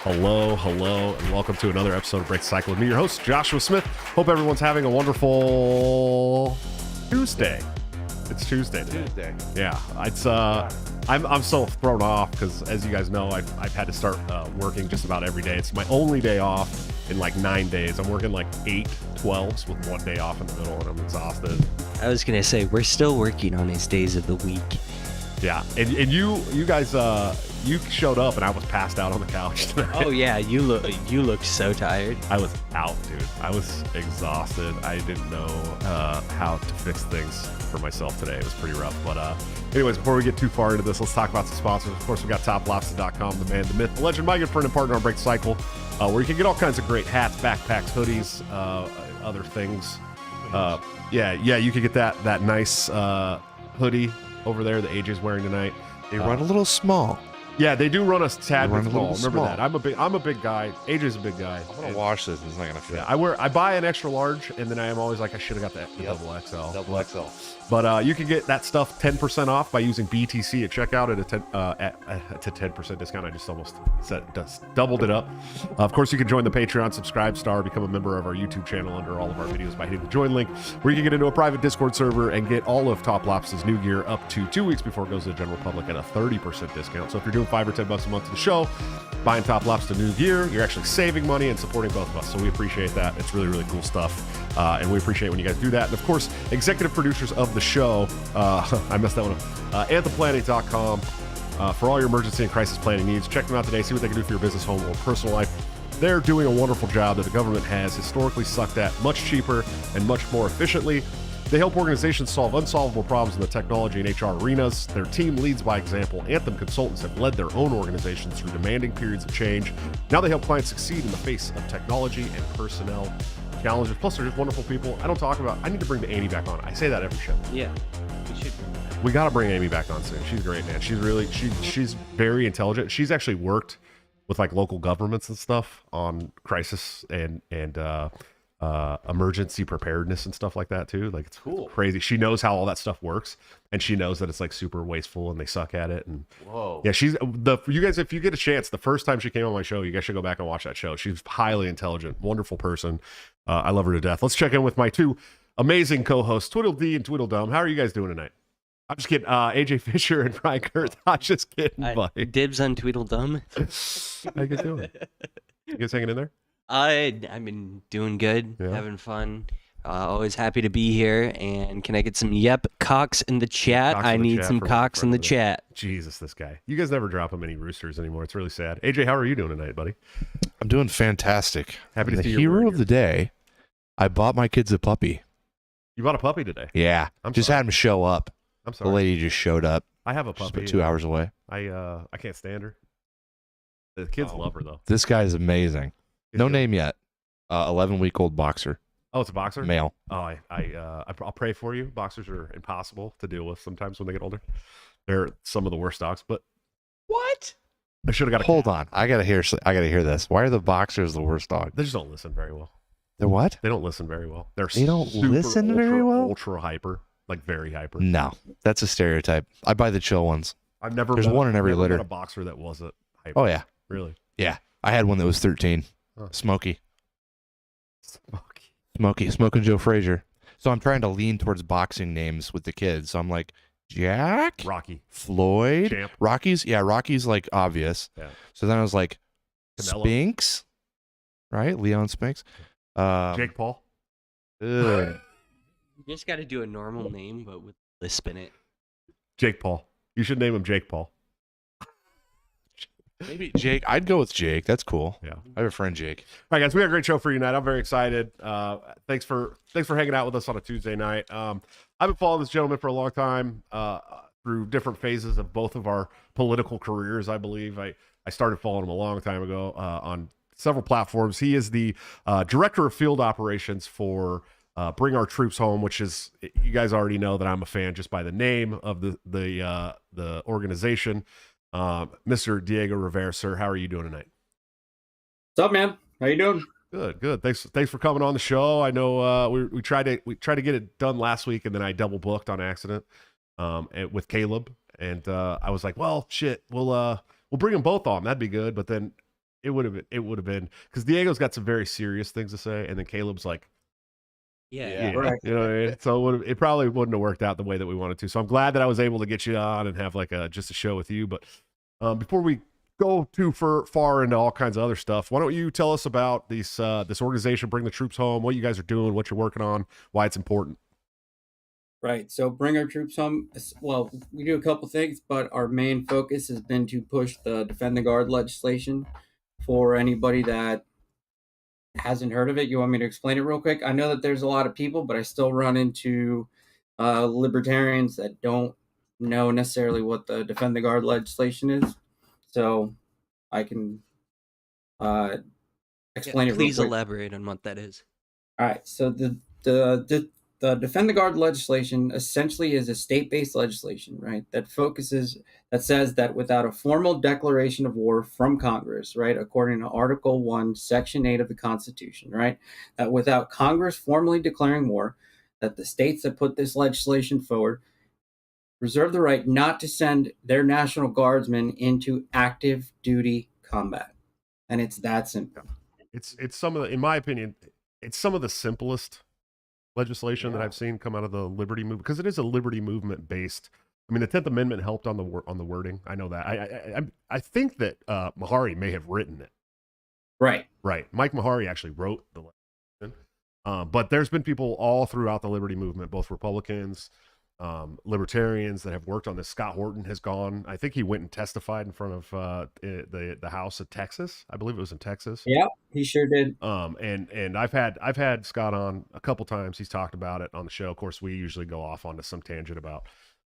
Hello, and welcome to another episode of Break the Cycle with me, your host, Joshua Smith. Hope everyone's having a wonderful Tuesday. It's Tuesday today. Yeah, it's I'm so thrown off because, as you guys know, I've had to start working just about every day. It's my only day off in like 9 days. I'm working like 8 12s with 1 day off in the middle, and I'm exhausted. I was gonna say we're still working on his days of the week. Yeah, and you guys you showed up and I was passed out on the couch tonight. Oh yeah, you looked so tired. I was out, dude. I was exhausted. I didn't know how to fix things for myself today. It was pretty rough. But anyways, before we get too far into this, let's talk about some sponsors. Of course, we got TopLobster.com, the man, the myth, the legend, my good friend and partner on Break the Cycle, where you can get all kinds of great hats, backpacks, hoodies, other things. Yeah, you could get that nice hoodie over there that AJ's wearing tonight. They run a little small. Yeah, they do run a tad bit small. Remember small. that. I'm a big guy. AJ's a big guy. I'm gonna wash this. It's not gonna fit. Yeah, I buy an extra large, and then I am always like, I should have got the double XL. Double XL. But you can get that stuff 10% off by using BTC at checkout at a 10% discount. I just almost doubled it up. Of course, you can join the Patreon, subscribe, star, become a member of our YouTube channel under all of our videos by hitting the join link, where you can get into a private Discord server and get all of Top Lobster's new gear up to 2 weeks before it goes to the general public at a 30% discount. So if you're doing $5 or $10 a month to the show, buying Top Lobster new gear, you're actually saving money and supporting both of us. So we appreciate that. It's really, really cool stuff. And we appreciate when you guys do that. And of course, executive producers of the show, I messed that one up, anthemplanning.com, for all your emergency and crisis planning needs. Check them out today. See what they can do for your business, home, or personal life. They're doing a wonderful job that the government has historically sucked at much cheaper and much more efficiently. They help organizations solve unsolvable problems in the technology and HR arenas. Their team leads by example. Anthem consultants have led their own organizations through demanding periods of change. Now they help clients succeed in the face of technology and personnel challenges. Plus, they're just wonderful people. I need to bring the Amy back on. I say that every show. Yeah, we should bring that. We got to bring Amy back on soon. She's great, man. She's very intelligent. She's actually worked with like local governments and stuff on crisis and emergency preparedness and stuff like that too. Like, it's cool, crazy. She knows how all that stuff works, and she knows that it's like super wasteful and they suck at it. And whoa, yeah, you guys, if you get a chance, the first time she came on my show, you guys should go back and watch that show. She's highly intelligent, wonderful person. I love her to death. Let's check in with my two amazing co-hosts, Tweedledee and Tweedledum. How are you guys doing tonight? I'm just kidding. AJ Fisher and Brian Kurth. I'm just kidding, buddy. Dibs on Tweedledum. How you guys doing? You guys hanging in there? I've been doing good, having fun. Always happy to be here. And can I get some cocks in the chat? I need some cocks in the chat. Jesus, this guy. You guys never drop him any roosters anymore. It's really sad. AJ, how are you doing tonight, buddy? I'm doing fantastic. Happy to see you. The hero of the day. I bought my kids a puppy. You bought a puppy today? Yeah. I'm just sorry. had him show up. I'm sorry. The lady just showed up. I have a puppy. She's about 2 hours away. I can't stand her. The kids love her though. This guy's amazing. No name yet. 11-week-old boxer. Oh, it's a boxer? Male. Oh, I'll pray for you. Boxers are impossible to deal with sometimes when they get older. They're some of the worst dogs, but What? I should have got a Hold on. I gotta hear this. Why are the boxers the worst dog? They just don't listen very well. They're what? They don't listen very well. They don't listen very well? Ultra hyper. Like very hyper. No. That's a stereotype. I buy the chill ones. There's one in every litter. Met a boxer that wasn't hyper. Oh yeah. Really? Yeah. I had one that was 13. Huh. Smokey. Smoking Joe Frazier. So I'm trying to lean towards boxing names with the kids. So I'm like, Jack? Rocky. Floyd? Champ. Rocky's like obvious. Yeah. So then I was like, Canelo. Spinks? Right? Leon Spinks? Jake Paul. Ugh. You just got to do a normal name, but with lisp in it. Jake Paul. You should name him Jake Paul. Maybe Jake. I'd go with Jake. That's cool. Yeah. I have a friend, Jake. All right, guys, we got a great show for you tonight. I'm very excited. Thanks for hanging out with us on a Tuesday night. I've been following this gentleman for a long time, through different phases of both of our political careers, I believe. I started following him a long time ago on several platforms. He is the director of field operations for Bring Our Troops Home, which is, you guys already know that I'm a fan just by the name of the organization. Mr. Diego Rivera, sir, how are you doing tonight? What's up, man? How you doing? Good. Thanks for coming on the show. I know we tried to get it done last week, and then I double booked on accident with Caleb, and I was like, well, shit, we'll bring them both on. That'd be good. But then would have been because Diego's got some very serious things to say, and then Caleb's like, yeah. Right. you know what I mean? So it probably wouldn't have worked out the way that we wanted to. So I'm glad that I was able to get you on and have like just a show with you. But before we go too far into all kinds of other stuff, why don't you tell us about this organization, Bring the Troops Home, what you guys are doing, what you're working on, why it's important. Right. So Bring Our Troops Home. Well, we do a couple things, but our main focus has been to push the Defend the Guard legislation. For anybody that hasn't heard of it, you want me to explain it real quick? I know that there's a lot of people, but I still run into libertarians that don't know necessarily what the Defend the Guard legislation is. So I can explain it real Please quick. elaborate on what that is. All right. So the Defend the Guard legislation essentially is a state-based legislation, right? That says that without a formal declaration of war from Congress, right, according to Article 1, Section 8 of the Constitution, right, that without Congress formally declaring war, that the states that put this legislation forward reserve the right not to send their National Guardsmen into active duty combat. And it's that simple. It's some of the, in my opinion, it's some of the simplest legislation that I've seen come out of the liberty movement, because it is a liberty movement based. I mean, the 10th Amendment helped on the wording. I know that. I think that Mahari may have written it. Right. Mike Mahari actually wrote the legislation. But there's been people all throughout the liberty movement, both Republicans, libertarians that have worked on this. Scott Horton has gone. I think he went and testified in front of the House of Texas. I believe it was in Texas. Yeah, he sure did. And I've had Scott on a couple times. He's talked about it on the show. Of course, we usually go off onto some tangent about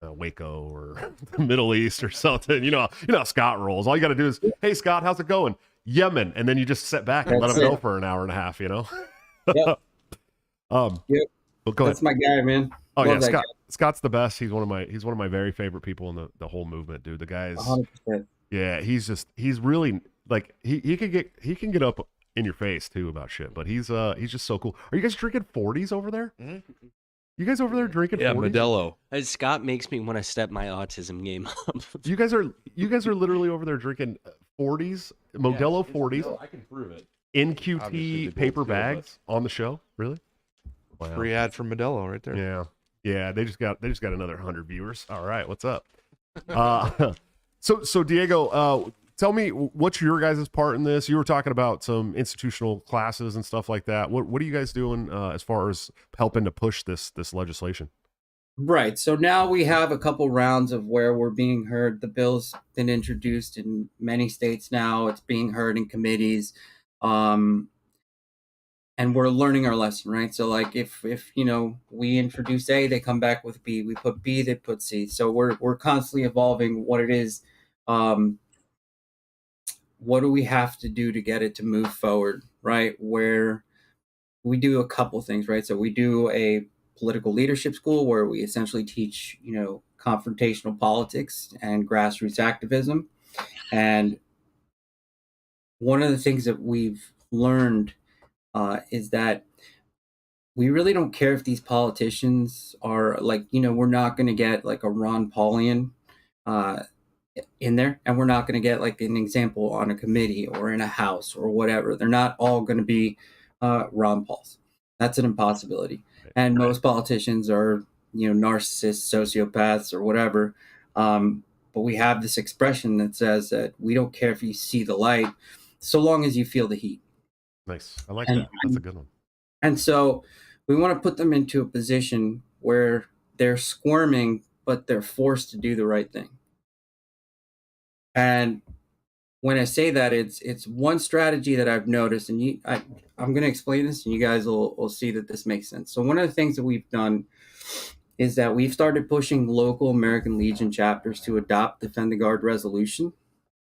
Waco or the Middle East or something. You know how Scott rolls. All you got to do is, hey Scott, how's it going? Yemen, and then you just sit back and let him go for an hour and a half. You know. Yep. Yep. Well, go That's ahead. my guy, man. Oh Love yeah, Scott's the best. He's one of my very favorite people in the whole movement, dude. The guy is 100%. Yeah, he's really like he can get up in your face too about shit, but he's just so cool. Are you guys drinking 40s over there? Mm-hmm. You guys over there drinking 40s? Modelo. Scott makes me want to step my autism game up. You guys are literally over there drinking 40s, Modelo 40s. I can prove it. NQT paper bags on the show. Really? Wow. Free ad for Modelo right there. Yeah. They just got another 100 viewers. All right, what's up? So Diego, tell me, what's your guys' part in this? You were talking about some institutional classes and stuff like that. What are you guys doing as far as helping to push this legislation? Right. So now we have a couple rounds of where we're being heard. The bill's been introduced in many states now. It's being heard in committees. And we're learning our lesson, right? So like if we introduce A, they come back with B. We put B, they put C. So we're constantly evolving what it is. What do we have to do to get it to move forward, right? Where we do a couple things, right? So we do a political leadership school where we essentially teach, confrontational politics and grassroots activism. And one of the things that we've learned is that we really don't care if these politicians are like, we're not going to get like a Ron Paulian in there, and we're not going to get like an example on a committee or in a house or whatever. They're not all going to be Ron Pauls. That's an impossibility. And most politicians are, narcissists, sociopaths, or whatever. But we have this expression that says that we don't care if you see the light, so long as you feel the heat. Nice. I like that. That's a good one. And so we want to put them into a position where they're squirming, but they're forced to do the right thing. And when I say that, it's one strategy that I've noticed, and I'm going to explain this, and you guys will see that this makes sense. So one of the things that we've done is that we've started pushing local American Legion chapters to adopt Defend the Guard resolution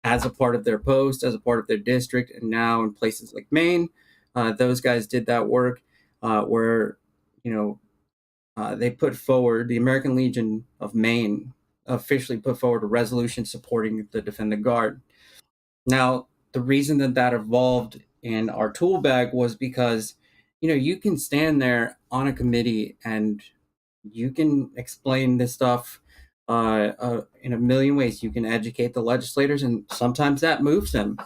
as a part of their post, as a part of their district, and now in places like Maine, those guys did that work where, they put forward, the American Legion of Maine officially put forward a resolution supporting the Defend the Guard. Now, the reason that evolved in our tool bag was because, you can stand there on a committee and you can explain this stuff in a million ways. You can educate the legislators, and sometimes that moves them.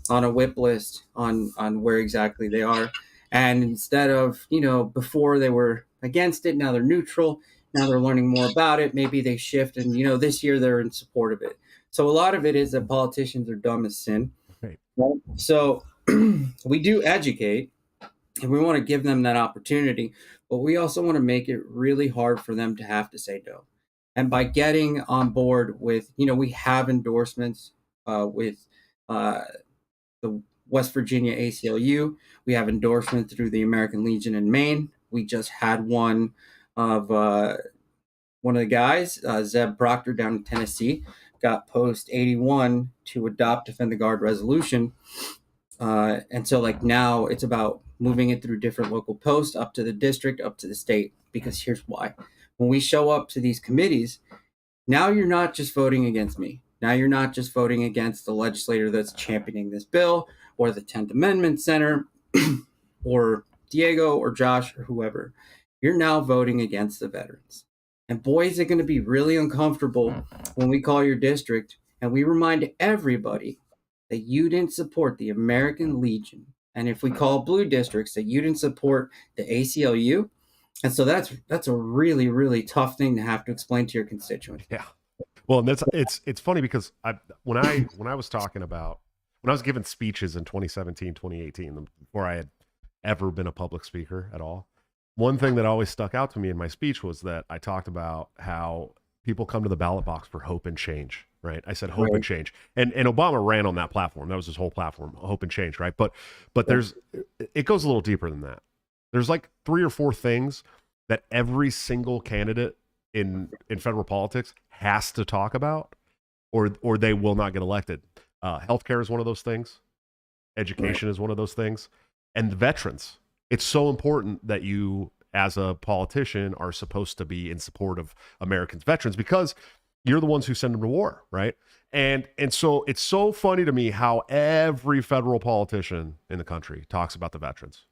on a whip list on where exactly they are. And instead of, before they were against it, now they're neutral. Now they're learning more about it. Maybe they shift, and this year they're in support of it. So a lot of it is that politicians are dumb as sin. Right. Right? So we do educate, and we want to give them that opportunity, but we also want to make it really hard for them to have to say no. And by getting on board with, we have endorsements with the West Virginia ACLU. We have endorsement through the American Legion in Maine. We just had one of one of the guys, Zeb Proctor, down in Tennessee, got post 81 to adopt Defend the Guard resolution. And so now it's about moving it through different local posts, up to the district, up to the state, because here's why. When we show up to these committees, now you're not just voting against me. Now you're not just voting against the legislator that's championing this bill, or the 10th Amendment Center, or Diego or Josh or whoever. You're now voting against the veterans. And boy, is it going to be really uncomfortable when we call your district and we remind everybody that you didn't support the American Legion. And if we call blue districts, that you didn't support the ACLU. And so that's a really, really tough thing to have to explain to your constituents. Yeah. Well, and it's funny because when I was talking about, when I was giving speeches in 2017, 2018, before I had ever been a public speaker at all, one thing that always stuck out to me in my speech was that I talked about how people come to the ballot box for hope and change, right? I said hope and change. And Obama ran on that platform. That was his whole platform, hope and change, right? But it goes a little deeper than that. There's like 3 or 4 things that every single candidate in federal politics has to talk about, or they will not get elected. Healthcare is one of those things. Education is one of those things. And the veterans. It's so important that you, as a politician, are supposed to be in support of Americans' veterans, because you're the ones who send them to war, right? And so it's so funny to me how every federal politician in the country talks about the veterans.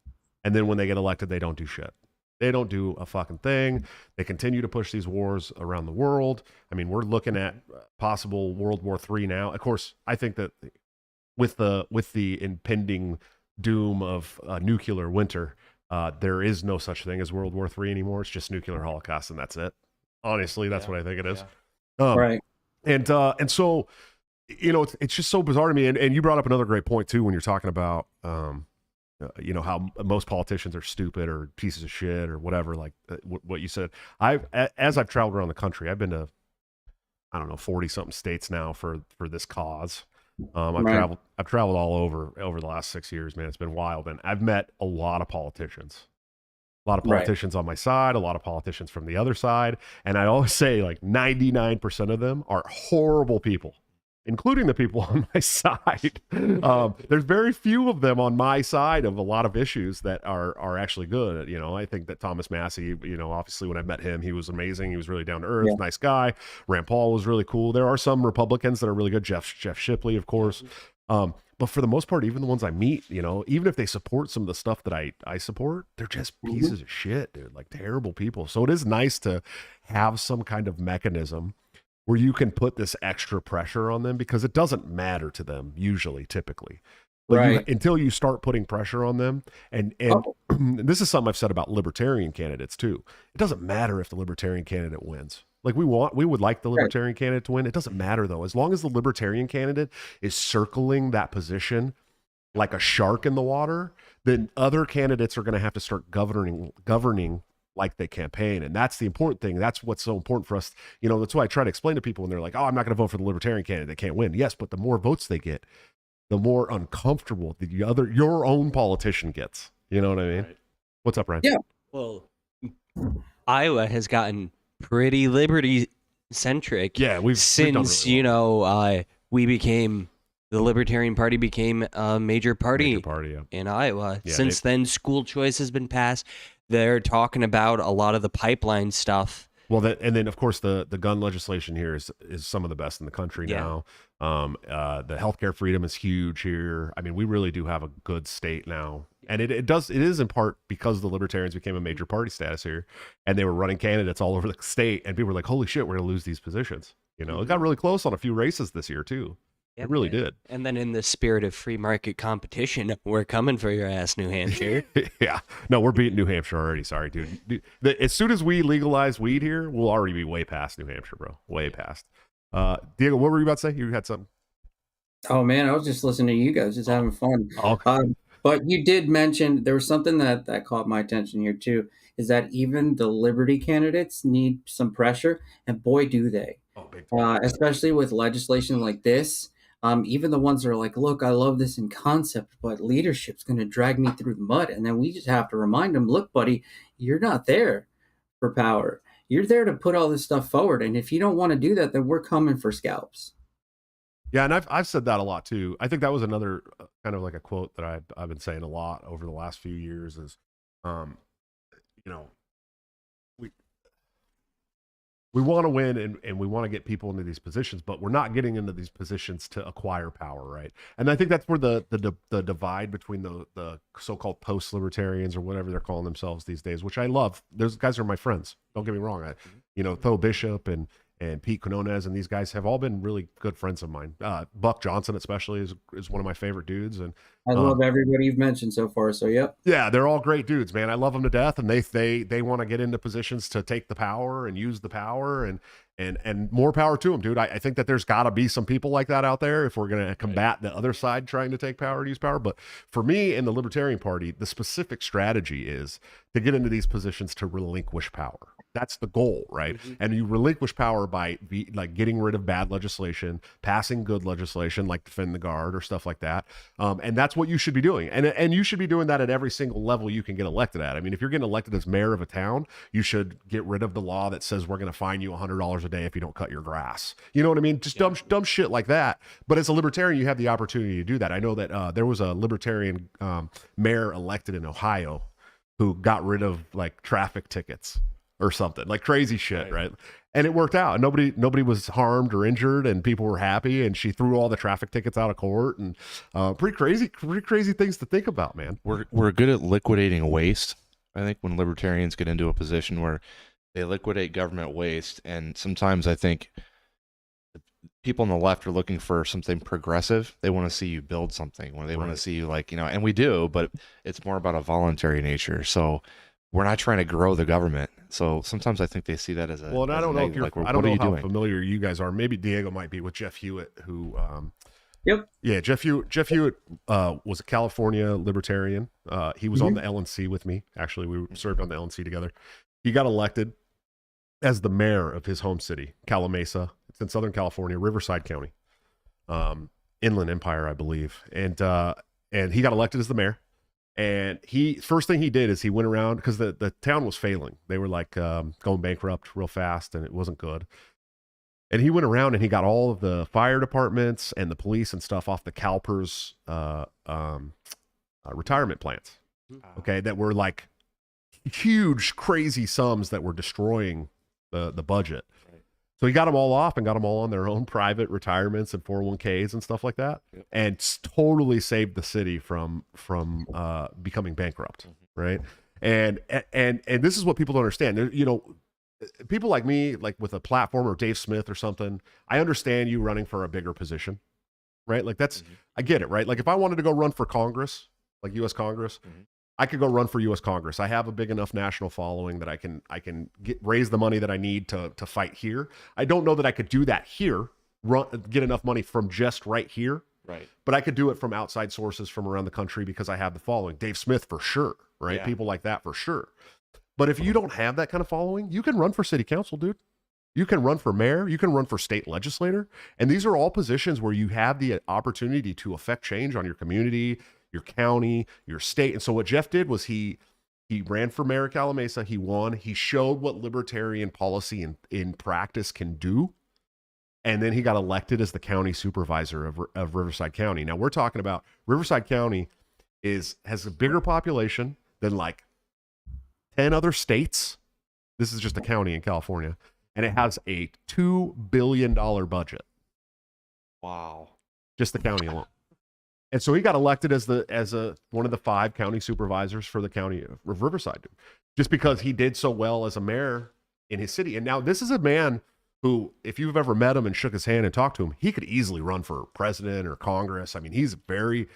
And then when they get elected, they don't do shit. They don't do a fucking thing. They continue to push these wars around the world. I mean, we're looking at possible World War III now. Of course, I think that with the impending doom of nuclear winter, there is no such thing as World War III anymore. It's just nuclear holocaust, and that's it. Honestly, that's what I think it is. Yeah. Right. And so, it's just so bizarre to me. And you brought up another great point too when you're talking about how most politicians are stupid or pieces of shit or whatever, like what you said. As I've traveled around the country, I've been to, I don't know, 40 something states now for this cause. I've traveled all over the last 6 years, man. It's been wild. And I've met a lot of politicians on my side, a lot of politicians from the other side. And I always say like 99% of them are horrible people, including the people on my side. There's very few of them on my side of a lot of issues that are actually good. I think that Thomas Massey, obviously when I met him, he was amazing. He was really down to earth, nice guy. Rand Paul was really cool. There are some Republicans that are really good. Jeff Shipley, of course. But for the most part, even the ones I meet, even if they support some of the stuff that I support, they're just pieces of shit, dude, like terrible people. So it is nice to have some kind of mechanism where you can put this extra pressure on them, because it doesn't matter to them usually, typically. But until you start putting pressure on them, and this is something I've said about libertarian candidates too. It doesn't matter if the libertarian candidate wins. Like we would like the libertarian candidate to win. It doesn't matter though. As long as the libertarian candidate is circling that position like a shark in the water, then other candidates are going to have to start governing like they campaign. And that's the important thing. That's what's so important for us. That's why I try to explain to people when they're like, oh, I'm not going to vote for the libertarian candidate. They can't win. Yes, but the more votes they get, the more uncomfortable your own politician gets. You know what I mean? Right. What's up, Ryan? Yeah. Well, Iowa has gotten pretty liberty centric. Yeah, since really well. The Libertarian Party became a major party yeah. in Iowa. Yeah, since then, school choice has been passed. They're talking about a lot of the pipeline stuff. Well, and then of course the gun legislation here is some of the best in the country now. The healthcare freedom is huge here. I mean, we really do have a good state now, and it is in part because the Libertarians became a major party status here, and they were running candidates all over the state, and people were like, "Holy shit, we're gonna lose these positions." It got really close on a few races this year too. It really did. And then in the spirit of free market competition, we're coming for your ass, New Hampshire. Yeah. No, we're beating New Hampshire already. Sorry, dude. As soon as we legalize weed here, we'll already be way past New Hampshire, bro. Way past. Diego, what were you about to say? You had something? Oh man, I was just listening to you guys, just having fun. Okay. But you did mention there was something that caught my attention here too, is that even the Liberty candidates need some pressure, and boy, do they. Oh, big time. Especially with legislation like this. Even the ones that are like, look, I love this in concept, but leadership's going to drag me through the mud. And then we just have to remind them, look, buddy, you're not there for power. You're there to put all this stuff forward. And if you don't want to do that, then we're coming for scalps. Yeah, and I've said that a lot too. I think that was another kind of like a quote that I've been saying a lot over the last few years is, you know, we want to win and we want to get people into these positions, but we're not getting into these positions to acquire power, right? And I think that's where the divide between the so-called post-libertarians or whatever they're calling themselves these days, which I love. Those guys are my friends. Don't get me wrong. Tho Bishop and Pete Quinones and these guys have all been really good friends of mine. Buck Johnson especially is one of my favorite dudes. And I love everybody you've mentioned so far. So, yep. Yeah, they're all great dudes, man. I love them to death. And they want to get into positions to take the power and use the power and more power to them, dude. I think that there's got to be some people like that out there if we're going to combat the other side trying to take power and use power. But for me in the Libertarian Party, the specific strategy is to get into these positions to relinquish power. That's the goal, right? Mm-hmm. And you relinquish power by getting rid of bad legislation, passing good legislation like Defend the Guard or stuff like that. And that's what you should be doing. And you should be doing that at every single level you can get elected at. I mean, if you're getting elected as mayor of a town, you should get rid of the law that says we're going to fine you $100 a day if you don't cut your grass. You know what I mean? Just dumb shit like that. But as a libertarian, you have the opportunity to do that. I know that there was a libertarian mayor elected in Ohio who got rid of like traffic tickets or something, like crazy shit, right? And it worked out. Nobody was harmed or injured, and people were happy. And she threw all the traffic tickets out of court, and pretty crazy things to think about, man. We're good at liquidating waste. I think when libertarians get into a position where they liquidate government waste, and sometimes I think people on the left are looking for something progressive. They want to see you build something, or they want to see you and we do, but it's more about a voluntary nature. So we're not trying to grow the government. So sometimes I think they see that as a well. And I don't know if you're. I don't know how familiar you guys are. Maybe Diego might be with Jeff Hewitt, who. Yep. Yeah, Jeff Hewitt was a California libertarian. He was on the LNC with me. Actually, we served on the LNC together. He got elected as the mayor of his home city, Calamasa. It's in Southern California, Riverside County, Inland Empire, I believe. And he got elected as the mayor. And first thing he did is he went around because the town was failing. They were like going bankrupt real fast, and it wasn't good. And he went around and he got all of the fire departments and the police and stuff off the CalPERS retirement plans. Okay, that were like huge, crazy sums that were destroying the budget. So he got them all off and got them all on their own private retirements and 401ks and stuff like that, and totally saved the city from becoming bankrupt, right? And this is what people don't understand. People like me, like with a platform or Dave Smith or something, I understand you running for a bigger position, right? Like I get it, right? Like if I wanted to go run for Congress, like U.S. Congress, I could go run for U.S. Congress. I have a big enough national following that I can raise the money that I need to fight here. I don't know that I could do that here, get enough money from just right here. Right. But I could do it from outside sources from around the country because I have the following. Dave Smith for sure, right? Yeah. People like that for sure. But if you don't have that kind of following, you can run for city council, dude. You can run for mayor. You can run for state legislator. And these are all positions where you have the opportunity to affect change on your community, your county, your state. And so what Jeff did was he ran for mayor of Calamasa. He won. He showed what libertarian policy in practice can do. And then he got elected as the county supervisor of Riverside County. Now we're talking about Riverside County has a bigger population than like 10 other states. This is just a county in California. And it has a $2 billion budget. Wow. Just the county alone. And so he got elected as one of the 5 county supervisors for the county of Riverside, just because he did so well as a mayor in his city. And now this is a man who, if you've ever met him and shook his hand and talked to him, he could easily run for president or Congress. I mean, he's a very,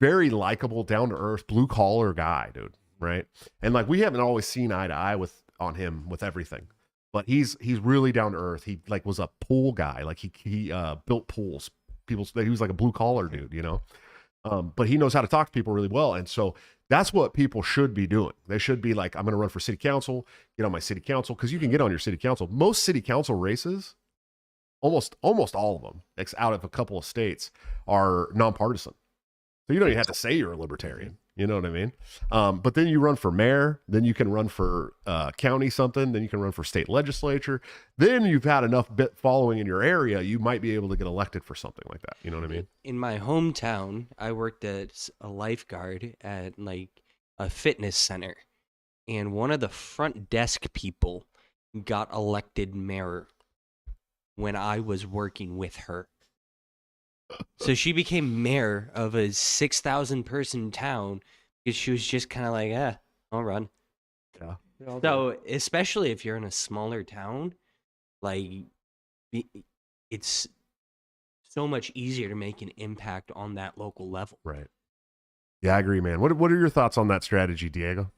very likable, down to earth, blue collar guy, dude. Right. And like, we haven't always seen eye to eye on him with everything, but he's really down to earth. He like was a pool guy. Like he built pools. He was like a blue collar dude, you know? But he knows how to talk to people really well. And so that's what people should be doing. They should be like, I'm going to run for city council, get on my city council. Cause you can get on your city council. Most city council races, almost all of them, out of a couple of states, are nonpartisan. So you don't even have to say you're a libertarian. You know what I mean? But then you run for mayor, then you can run for county something, then you can run for state legislature. Then you've had enough bit following in your area, you might be able to get elected for something like that. You know what I mean? In my hometown, I worked as a lifeguard at like a fitness center, and one of the front desk people got elected mayor when I was working with her. So she became mayor of a 6,000 person town because she was just kind of like, I'll run. Yeah. So especially if you're in a smaller town, like it's so much easier to make an impact on that local level. Right. Yeah, I agree, man. What are your thoughts on that strategy, Diego?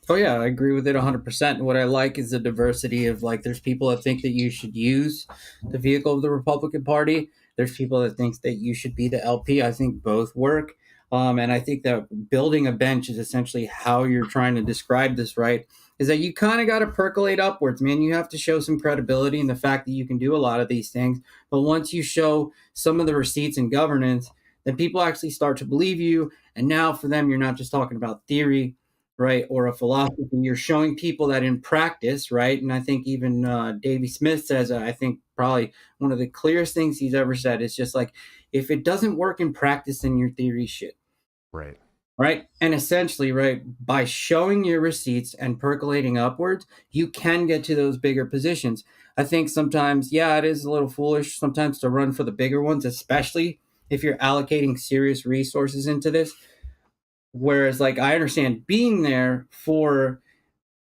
Oh yeah, I agree with it 100%. What I like is the diversity of like, there's people that think that you should use the vehicle of the Republican Party. There's people that think that you should be the LP. I think both work. And I think that building a bench is essentially how you're trying to describe this, right? Is that you kind of got to percolate upwards, man. You have to show some credibility in the fact that you can do a lot of these things. But once you show some of the receipts and governance, then people actually start to believe you. And now for them, you're not just talking about theory, right, or a philosophy. You're showing people that in practice, right? And I think even Davey Smith says, I think probably one of the clearest things he's ever said is just like, if it doesn't work in practice, then your theory shit. Right. Right. And essentially, right, by showing your receipts and percolating upwards, you can get to those bigger positions. I think sometimes, yeah, it is a little foolish sometimes to run for the bigger ones, especially if you're allocating serious resources into this. Whereas, like, I understand being there for,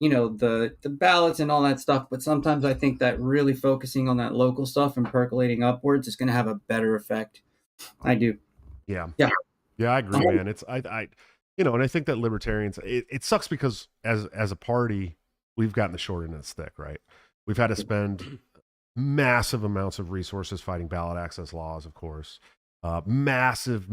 the ballots and all that stuff, but sometimes I think that really focusing on that local stuff and percolating upwards is going to have a better effect. I do. Yeah. Yeah. Yeah, I agree, man. It's I and I think that libertarians, it sucks because as a party, we've gotten the short end of the stick, right? We've had to spend massive amounts of resources fighting ballot access laws, of course. Massive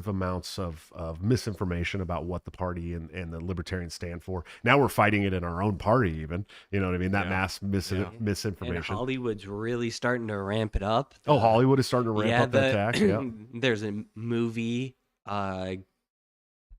amounts of misinformation about what the party and the libertarians stand for. Now we're fighting it in our own party, even. You know what I mean? That mass misinformation. And Hollywood's really starting to ramp it up. Hollywood is starting to ramp up that attack. Yeah. There's a movie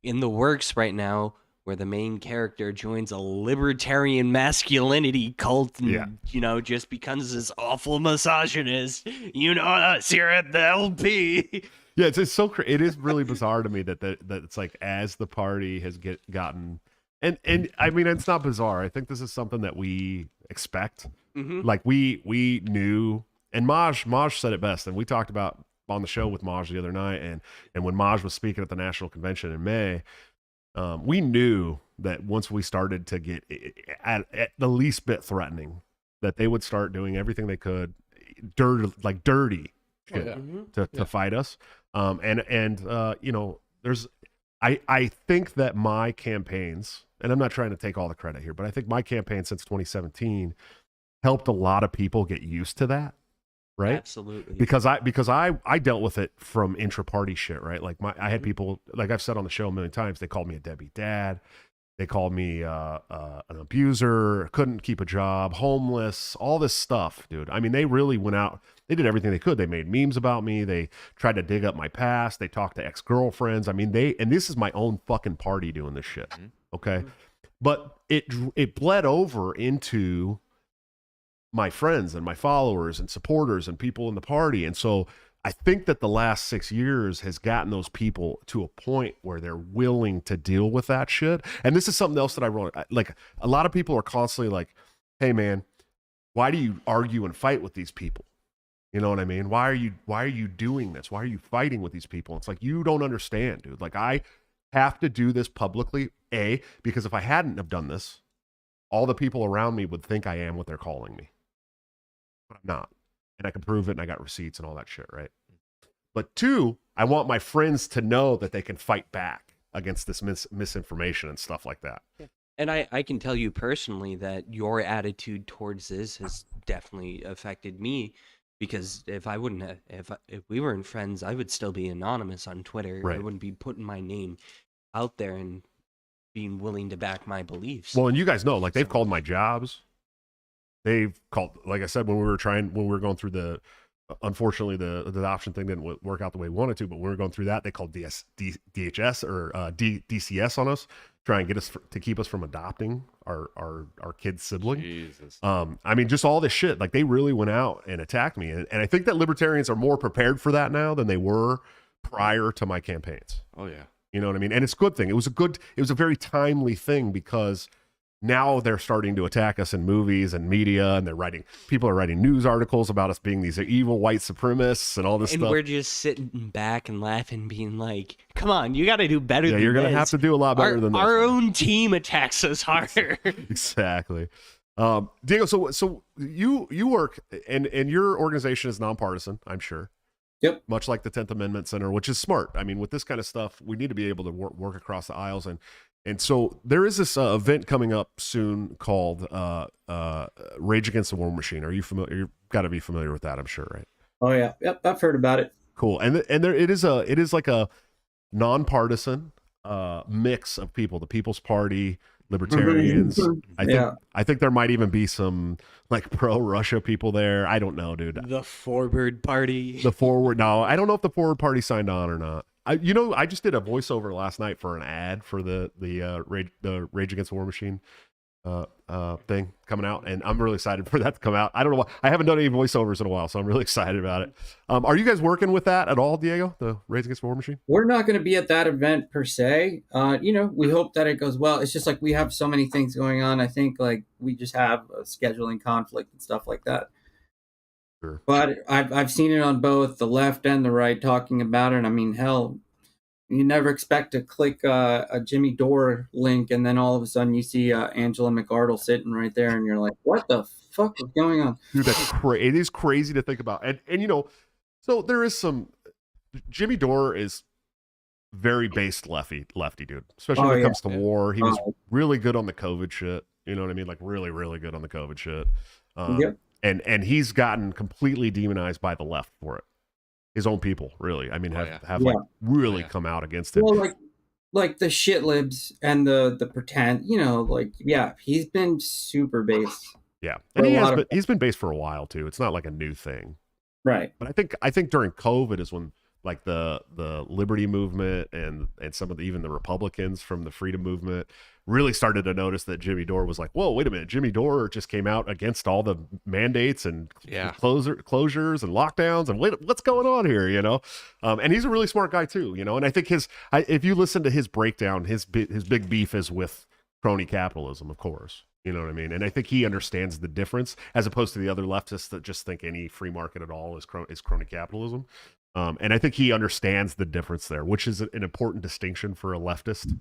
in the works right now where the main character joins a libertarian masculinity cult and, just becomes this awful misogynist. You know us here at the LP. Yeah, it's so it is really bizarre to me that it's like as the party has gotten and I mean, it's not bizarre. I think this is something that we expect. Mm-hmm. Like we knew, and Maj said it best, and we talked about on the show with Maj the other night, and when Maj was speaking at the national convention in May, we knew that once we started to get at the least bit threatening, that they would start doing everything they could, dirty shit to fight us. There's I think that my campaigns, and I'm not trying to take all the credit here, but I think my campaign since 2017 helped a lot of people get used to that. Right. Absolutely. Because I dealt with it from intra-party shit, right? Like I had people, like I've said on the show a million times, they called me a deadbeat dad. They called me an abuser, couldn't keep a job, homeless, all this stuff, dude. I mean, they really went out. They did everything they could. They made memes about me. They tried to dig up my past. They talked to ex-girlfriends. I mean, and this is my own fucking party doing this shit. Okay. Mm-hmm. But it bled over into my friends and my followers and supporters and people in the party. And so I think that the last 6 years has gotten those people to a point where they're willing to deal with that shit. And this is something else that I wrote. Like, a lot of people are constantly like, hey man, why do you argue and fight with these people? You know what I mean? Why are you doing this? Why are you fighting with these people? It's like, you don't understand, dude. Like, I have to do this publicly, because if I hadn't have done this, all the people around me would think I am what they're calling me. but I'm not. And I can prove it, and I got receipts and all that shit, right? But 2, I want my friends to know that they can fight back against this misinformation and stuff like that. And I can tell you personally that your attitude towards this has definitely affected me, because if I wouldn't have, if we weren't friends, I would still be anonymous on Twitter. I Right. wouldn't be putting my name out there and being willing to back my beliefs. Well, and you guys know, like, they've So- called my jobs. They've called, like I said, when we were going through the, unfortunately, the adoption thing didn't work out the way we wanted to, but when we were going through that, they called DHS or DCS on us, try and get us to keep us from adopting our kid's sibling. Jesus. I mean, just all this shit. Like, they really went out and attacked me. And I think that libertarians are more prepared for that now than they were prior to my campaigns. Oh yeah. You know what I mean? And it's a good thing. It was a very timely thing, because now they're starting to attack us in movies and media, and people are writing news articles about us being these evil white supremacists and all this and stuff. we're just sitting back and laughing, being like, "Come on, you got to do better Yeah, than you're going to this. have to do a lot better than this. Our own team attacks us harder." Exactly. Diego, so you work, and your organization is nonpartisan, I'm sure. Yep. Much like the 10th Amendment Center, which is smart. I mean, with this kind of stuff, we need to be able to work across the aisles. And so there is this event coming up soon called Rage Against the War Machine. Are you familiar? You've got to be familiar with that, I'm sure, right? Oh yeah, yep, I've heard about it. Cool. And there it is like a nonpartisan mix of people, the People's Party, libertarians. I think there might even be some like pro-Russia people there. I don't know, dude. The Forward Party. The Forward. No, I don't know if the Forward Party signed on or not. I just did a voiceover last night for an ad for the Rage Against the War Machine thing coming out, and I'm really excited for that to come out. I don't know why I haven't done any voiceovers in a while, so I'm really excited about it. Are you guys working with that at all, Diego? The Rage Against the War Machine? We're not going to be at that event per se. We hope that it goes well. It's just like we have so many things going on. I think like we just have a scheduling conflict and stuff like that. Sure. But I've seen it on both the left and the right talking about it. I mean, hell, you never expect to click a Jimmy Dore link, and then all of a sudden you see Angela McArdle sitting right there, and you're like, "What the fuck is going on?" Dude, it is crazy to think about. And so there is some. Jimmy Dore is very based lefty dude, especially when it comes to war. He was really good on the COVID shit. You know what I mean? Like really, really good on the COVID shit. Yep. And he's gotten completely demonized by the left for it. His own people, really. I mean, have like really come out against him. Well, like the shit libs and the pretend, he's been super based. Yeah, and he's been based for a while too. It's not like a new thing, right? But I think during COVID is when like the liberty movement and some of even the Republicans from the freedom movement really started to notice that Jimmy Dore was like, whoa, wait a minute, Jimmy Dore just came out against all the mandates and closures and lockdowns, and what's going on here, and he's a really smart guy too, and I think if you listen to his breakdown, his big beef is with crony capitalism, of course. You know what I mean? And I think he understands the difference as opposed to the other leftists that just think any free market at all is crony capitalism. And I think he understands the difference there, which is an important distinction for a leftist.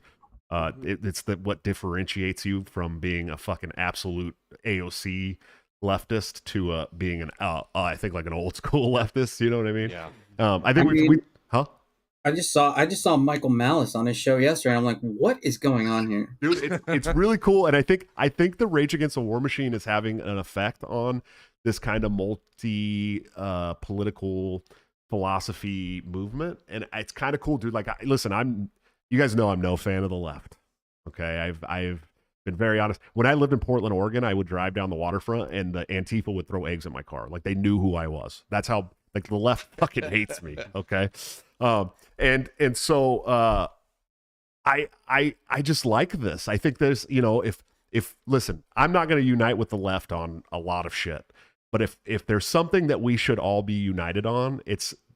It's what differentiates you from being a fucking absolute AOC leftist to being I think like an old school leftist. You know what I mean? Yeah. I think we I just saw Michael Malice on his show yesterday, and I'm like, what is going on here? Dude, it's really cool. And I think the Rage Against the War Machine is having an effect on this kind of political philosophy movement. And it's kind of cool, dude. Like, listen, you guys know I'm no fan of the left. Okay. I've been very honest. When I lived in Portland, Oregon, I would drive down the waterfront and the Antifa would throw eggs at my car. Like, they knew who I was. That's how, like, the left fucking hates me. Okay. And so I just like this. I think there's, if listen, I'm not going to unite with the left on a lot of shit, but if there's something that we should all be united on,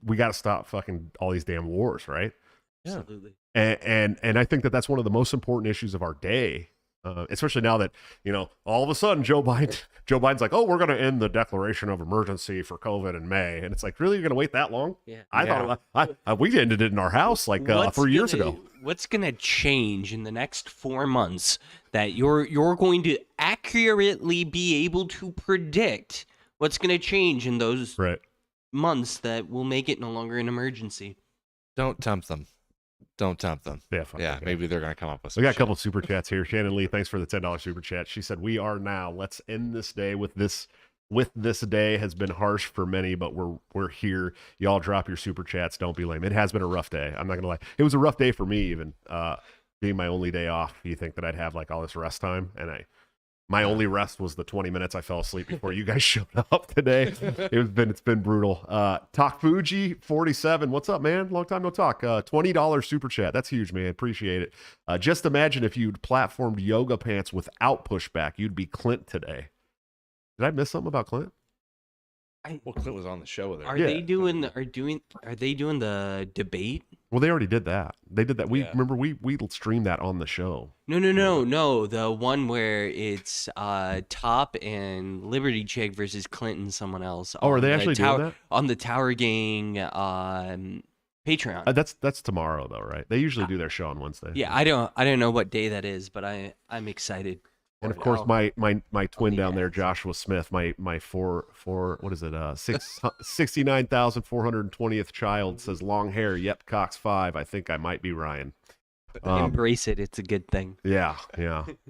we got to stop fucking all these damn wars, right? Yeah. Absolutely. And I think that's one of the most important issues of our day. Especially now that, all of a sudden Joe Biden's like, oh, we're going to end the declaration of emergency for COVID in May. And it's like, really? You're going to wait that long? Yeah. Thought we ended it in our house like 3 years ago. What's going to change in the next 4 months that you're going to accurately be able to predict What's going to change in those Right. months that will make it no longer an emergency? Don't tempt them. Don't tempt them. Yeah, fuck Yeah, that guy. maybe they're gonna come up with. We Some got a shit. couple super chats here. Shannon Lee, thanks for the $10 super chat. She said, "We are now. Let's end this day with this. With this day has been harsh for many, but we're here. Y'all drop your super chats. Don't be lame. It has been a rough day. I'm not gonna lie. It was a rough day for me, even being my only day off. You think that I'd have like all this rest time, and my only rest was the 20 minutes I fell asleep before you guys showed up today. It's been brutal. Talk Fuji 47. What's up, man? Long time no talk. $20 super chat. That's huge, man. Appreciate it. Just imagine if you'd platformed yoga pants without pushback, you'd be Clint today. Did I miss something about Clint? Well, Clint was on the show there. Are Yeah. they doing the debate? Well, they already did that. They did that. We Yeah. remember we streamed that on the show. No. The one where it's Top and Liberty Chick versus Clinton, someone else. Oh, are on they the actually doing that? on the Tower Gang Patreon? That's tomorrow though, right? They usually do their show on Wednesday. Yeah, I don't know what day that is, but I'm excited. And of for it. course, I'll- my twin need down to there, ask. Joshua Smith, my what is it? 69,420th child says long hair. Yep, Cox 5. I think I might be Ryan. Embrace it. It's a good thing. Yeah.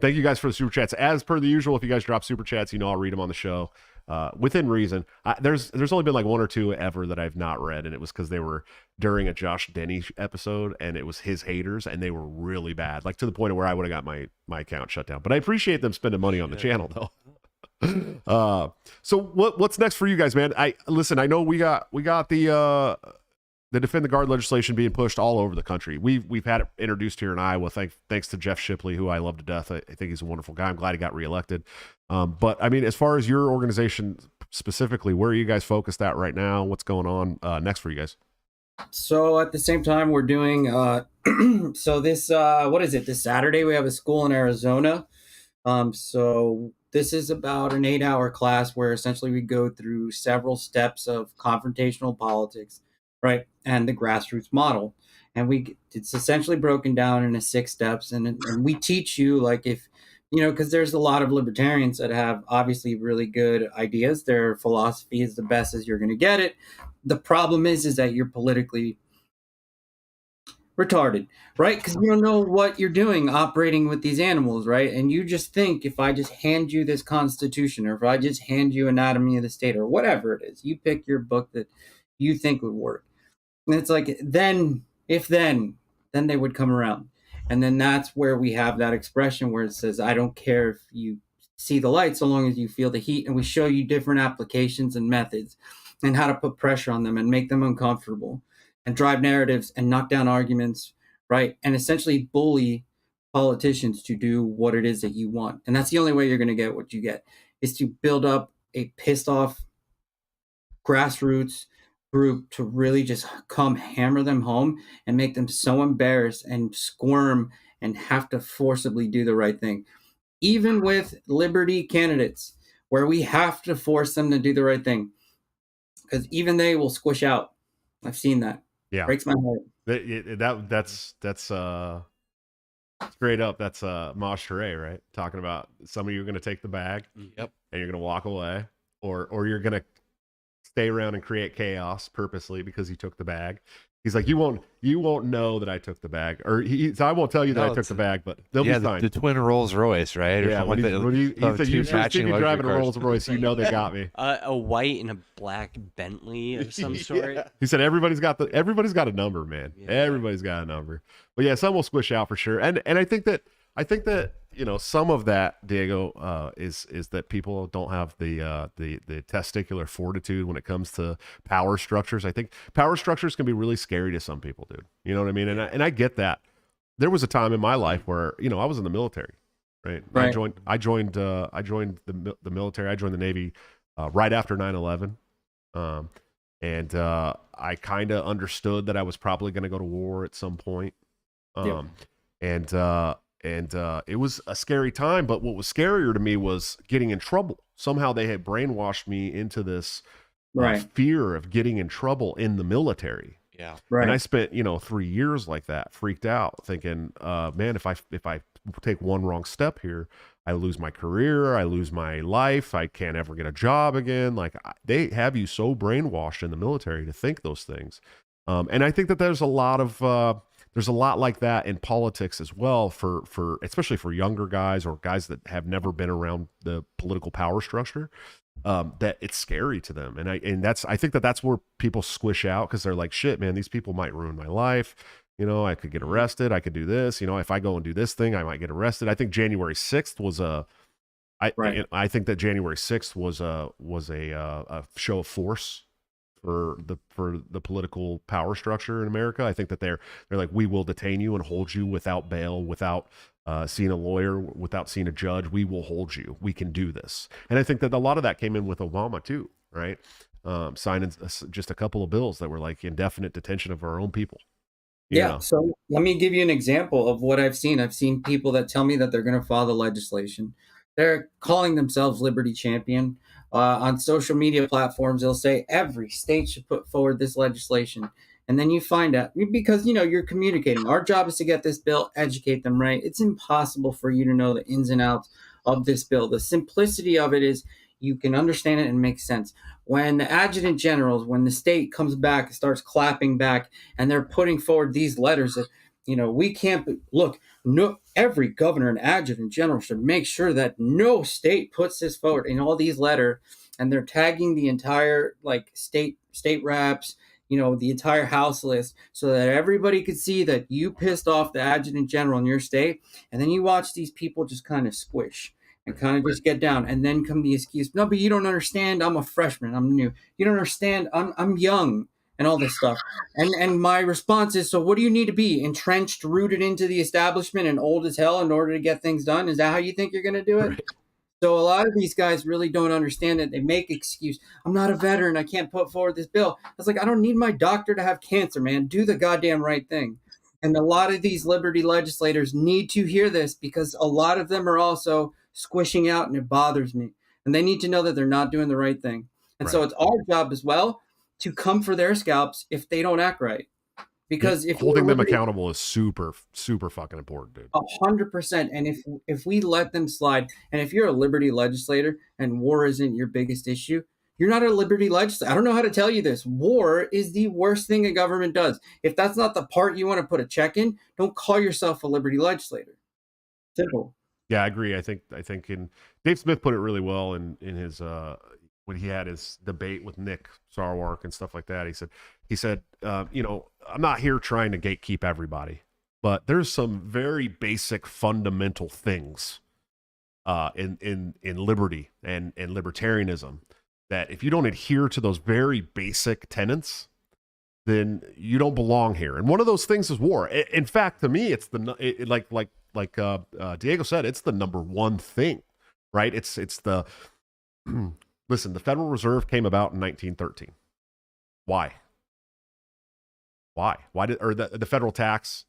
Thank you guys for the super chats. As per the usual, if you guys drop super chats, I'll read them on the show. Within reason. There's only been like one or two ever that I've not read, and it was because they were during a Josh Denny episode, and it was his haters, and they were really bad, like to the point of where I would have got my account shut down. But I appreciate them spending money on the channel, though. So what's next for you guys, man? I know we got the Defend the Guard legislation being pushed all over the country. We've had it introduced here in Iowa, thanks to Jeff Shipley, who I love to death. I think he's a wonderful guy. I'm glad he got reelected. But I mean, as far as your organization specifically, where are you guys focused at right now? What's going on next for you guys? So at the same time, we're doing so this what is it? This Saturday we have a school in Arizona. So this is about an 8-hour class where essentially we go through several steps of confrontational politics, right, and the grassroots model. And it's essentially broken down into 6 steps, and we teach you, like, if because there's a lot of libertarians that have obviously really good ideas. Their philosophy is the best as you're going to get it. The problem is that you're politically retarded, right? Because you don't know what you're doing operating with these animals, right? And you just think, if I just hand you this Constitution, or if I just hand you Anatomy of the State, or whatever it is, you pick your book that you think would work. And it's like, then they would come around. And then that's where we have that expression where it says, I don't care if you see the light so long as you feel the heat. And we show you different applications and methods and how to put pressure on them and make them uncomfortable and drive narratives and knock down arguments, right? And essentially bully politicians to do what it is that you want. And that's the only way you're going to get what you get, is to build up a pissed off grassroots group to really just come hammer them home and make them so embarrassed and squirm and have to forcibly do the right thing. Even with liberty candidates, where we have to force them to do the right thing, because even they will squish out. I've seen that. Yeah, breaks my heart. That's straight up. That's Maj Touré, right? Talking about some of you are going to take the bag, Yep. and you're going to walk away, or you're going to stay around and create chaos purposely because you took the bag. He's like, you won't know that I took the bag, or so I won't tell you that I took the bag, but they'll be fine. The twin Rolls Royce, right? Or Yeah, when he said you should see me driving a Rolls Royce, you know they got me. A white and a black Bentley of some sort. Yeah. He said everybody's got a number, man. Yeah. Everybody's got a number. But yeah, some will squish out for sure. And I think that some of that, Diego, is that people don't have the testicular fortitude when it comes to power structures. I think power structures can be really scary to some people, dude. You know what I mean? And I get that. There was a time in my life where I was in the military, right? I joined the military. I joined the Navy right after 9/11, and I kind of understood that I was probably going to go to war at some point. And it was a scary time, but what was scarier to me was getting in trouble. Somehow they had brainwashed me into this fear of getting in trouble in the military. Yeah. Right. And I spent, 3 years like that, freaked out, thinking, man, if I take one wrong step here, I lose my career, I lose my life, I can't ever get a job again. Like they have you so brainwashed in the military to think those things. And I think that there's a lot like that in politics as well, for especially for younger guys or guys that have never been around the political power structure. That it's scary to them, and I think that that's where people squish out, because they're like, shit, man, these people might ruin my life. I could get arrested. I could do this. If I go and do this thing, I might get arrested. I think January 6th was I think that January 6th was a show of force for the political power structure in America. I think that they're like, we will detain you and hold you without bail, without seeing a lawyer, without seeing a judge. We will hold you. We can do this. And I think that a lot of that came in with Obama too, right? Signing just a couple of bills that were like indefinite detention of our own people. Yeah. So let me give you an example of what I've seen. I've seen people that tell me that they're going to follow the legislation. They're calling themselves Liberty Champion. On social media platforms, they'll say every state should put forward this legislation. And then you find out, because, you're communicating. Our job is to get this bill, educate them, right? It's impossible for you to know the ins and outs of this bill. The simplicity of it is you can understand it and make sense. When the adjutant generals, when the state comes back, starts clapping back, and they're putting forward these letters that, we can't look. No, every governor and adjutant general should make sure that no state puts this forward in all these letters, and they're tagging the entire state reps, the entire House list, so that everybody could see that you pissed off the adjutant general in your state. And then you watch these people just kind of squish and kind of just get down, and then come the excuse, no, but you don't understand, I'm a freshman, I'm new, you don't understand, I'm young, and all this stuff. And my response is, so what do you need to be? Entrenched, rooted into the establishment, and old as hell in order to get things done? Is that how you think you're going to do it? Right. So a lot of these guys really don't understand it. They make excuse. I'm not a veteran. I can't put forward this bill. I was like, I don't need my doctor to have cancer, man. Do the goddamn right thing. And a lot of these Liberty legislators need to hear this, because a lot of them are also squishing out, and it bothers me. And they need to know that they're not doing the right thing. And so it's our job as well to come for their scalps if they don't act right. Because if holding them accountable is super, super fucking important, dude. 100%. And if we let them slide, and if you're a Liberty legislator and war isn't your biggest issue, you're not a Liberty legislator. I don't know how to tell you this. War is the worst thing a government does. If that's not the part you want to put a check in, don't call yourself a Liberty legislator. Simple. Yeah, I agree. I think Dave Smith put it really well in his when he had his debate with Nick Sarwark and stuff like that. He said, I'm not here trying to gatekeep everybody, but there's some very basic fundamental things in liberty and libertarianism that if you don't adhere to those very basic tenets, then you don't belong here. And one of those things is war. In fact, to me, it's like Diego said, it's the number one thing, right? It's the listen, the Federal Reserve came about in 1913. Why? Why did the federal tax,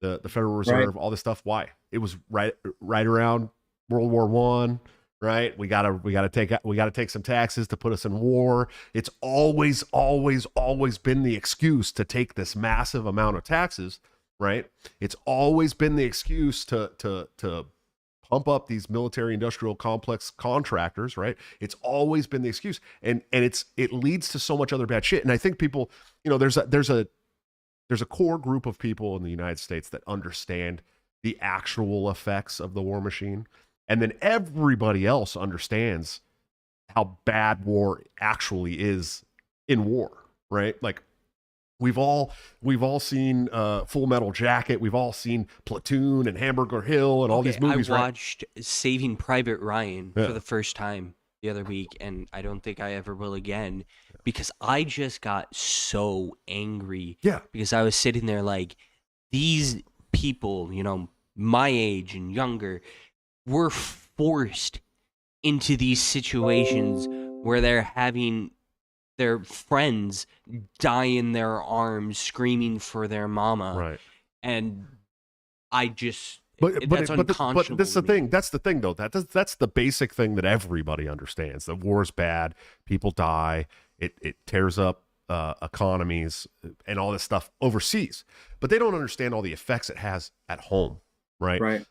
the Federal Reserve, all this stuff? Why? It was right around World War I, right? We gotta take some taxes to put us in war. It's always been the excuse to take this massive amount of taxes, right? It's always been the excuse to pump up these military industrial complex contractors, right? It's always been the excuse, and it leads to so much other bad shit. And I think people, there's a core group of people in the United States that understand the actual effects of the war machine, and then everybody else understands how bad war actually is in war, right? Like we've all seen Full Metal Jacket, we've all seen Platoon and Hamburger Hill and all these movies. I watched Saving Private Ryan for the first time the other week, and I don't think I ever will again, because I just got so angry. Yeah. Because I was sitting there like, these people, my age and younger, were forced into these situations where they're having their friends die in their arms screaming for their mama. Right. And I just... But this is the thing. That's the thing, though. That's the basic thing that everybody understands. That war is bad. People die. It tears up economies and all this stuff overseas. But they don't understand all the effects it has at home, right? Right.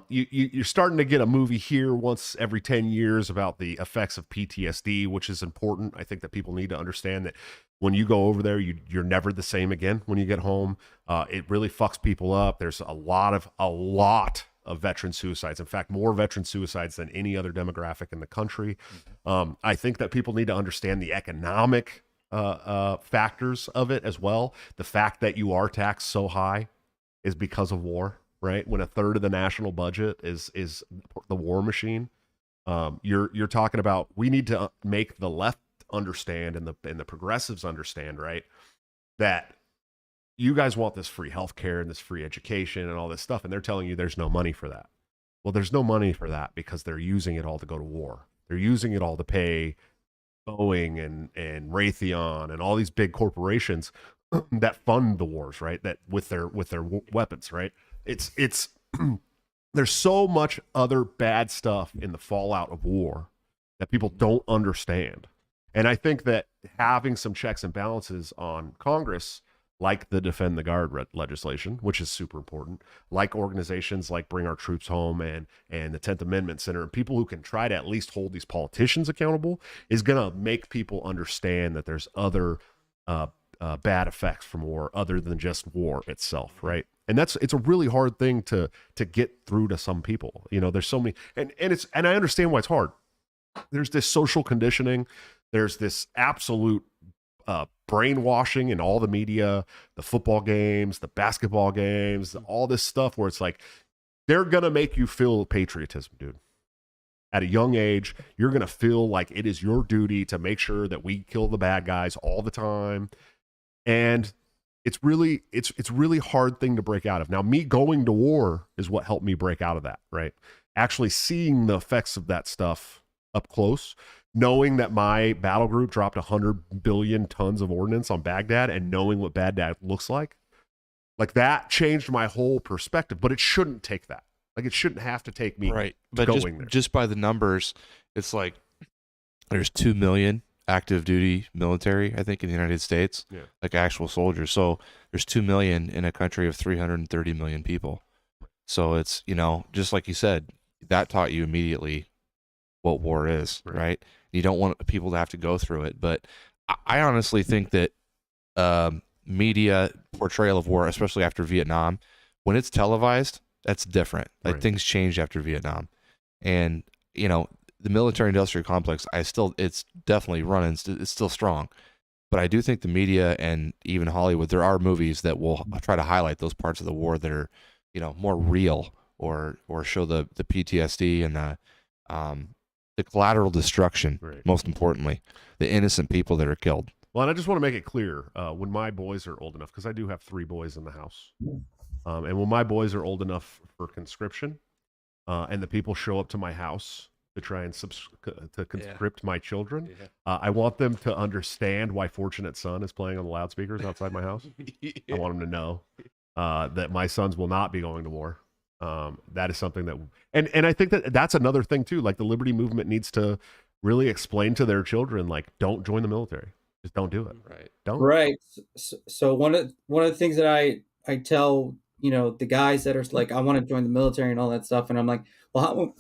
You're starting to get a movie here once every 10 years about the effects of PTSD, which is important. I think that people need to understand that when you go over there, you're never the same again when you get home. It really fucks people up. There's a lot of veteran suicides. In fact, more veteran suicides than any other demographic in the country. I think that people need to understand the economic factors of it as well. The fact that you are taxed so high is because of war, right? When a third of the national budget is the war machine, you're talking about, we need to make the left understand and the progressives understand, right, that you guys want this free healthcare and this free education and all this stuff, and they're telling you there's no money for that. Well, there's no money for that because they're using it all to go to war. They're using it all to pay Boeing and Raytheon and all these big corporations that fund the wars, right? That with their weapons, right? It's there's so much other bad stuff in the fallout of war that people don't understand. And I think that having some checks and balances on Congress, like the Defend the Guard legislation, which is super important, like organizations like Bring Our Troops Home and the 10th Amendment Center, and people who can try to at least hold these politicians accountable, is going to make people understand that there's other bad effects from war other than just war itself, right? And it's a really hard thing to get through to some people. You know, there's so many, and I understand why it's hard. There's this social conditioning. There's this absolute brainwashing in all the media, the football games, the basketball games, all this stuff where it's like, they're going to make you feel patriotism, dude. At a young age, you're going to feel like it is your duty to make sure that we kill the bad guys all the time. And it's really hard thing to break out of. Now, me going to war is what helped me break out of that, right? Actually seeing the effects of that stuff up close, knowing that my battle group dropped 100 billion tons of ordnance on Baghdad, and knowing what Baghdad looks like that changed my whole perspective. But it shouldn't take that. Like, it shouldn't have to take me right. But going there. Just by the numbers, it's like there's 2 million active duty military, I think, in the United States, like actual soldiers. So there's 2 million in a country of 330 million people. So it's, you know, just like you said, that taught you immediately what war is, right? You don't want people to have to go through it. But I honestly think that media portrayal of war, especially after Vietnam, when it's televised, that's different. Like, things changed after Vietnam. And, you know, the military industrial complex, it's definitely running, it's still strong. But I do think the media and even Hollywood, there are movies that will try to highlight those parts of the war that are, you know, more real, or show the PTSD and the collateral destruction, most importantly, the innocent people that are killed. Well, and I just want to make it clear, when my boys are old enough, because I do have 3 boys in the house, and when my boys are old enough for conscription, and the people show up to my house to try and conscript my children, I want them to understand why Fortunate Son is playing on the loudspeakers outside my house. I want them to know that my sons will not be going to war. That is something that, and I think that's another thing too. Like, the Liberty Movement needs to really explain to their children, like, don't join the military. Just don't do it. Right. Don't. Right. So one of the things that I tell, you know, the guys that are like, I want to join the military and all that stuff, and I'm like, well,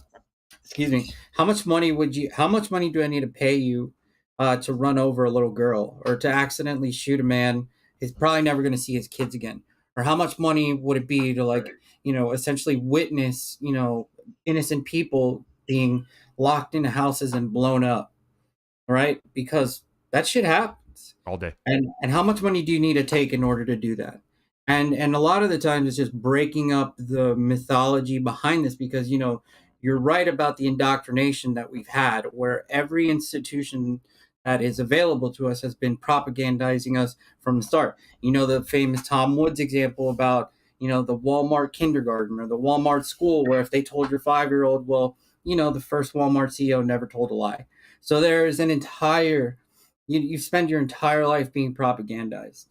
how much money do I need to pay you to run over a little girl, or to accidentally shoot a man? He's probably never going to see his kids again. Or how much money would it be to, like, you know, essentially witness, you know, innocent people being locked into houses and blown up, right? Because that shit happens all day. And how much money do you need to take in order to do that? And a lot of the times it's just breaking up the mythology behind this, because, you know, you're right about the indoctrination that we've had, where every institution that is available to us has been propagandizing us from the start. You know, the famous Tom Woods example about, you know, the Walmart kindergarten or the Walmart school, where if they told your 5-year-old, well, you know, the first Walmart CEO never told a lie. So there is an entire, you spend your entire life being propagandized.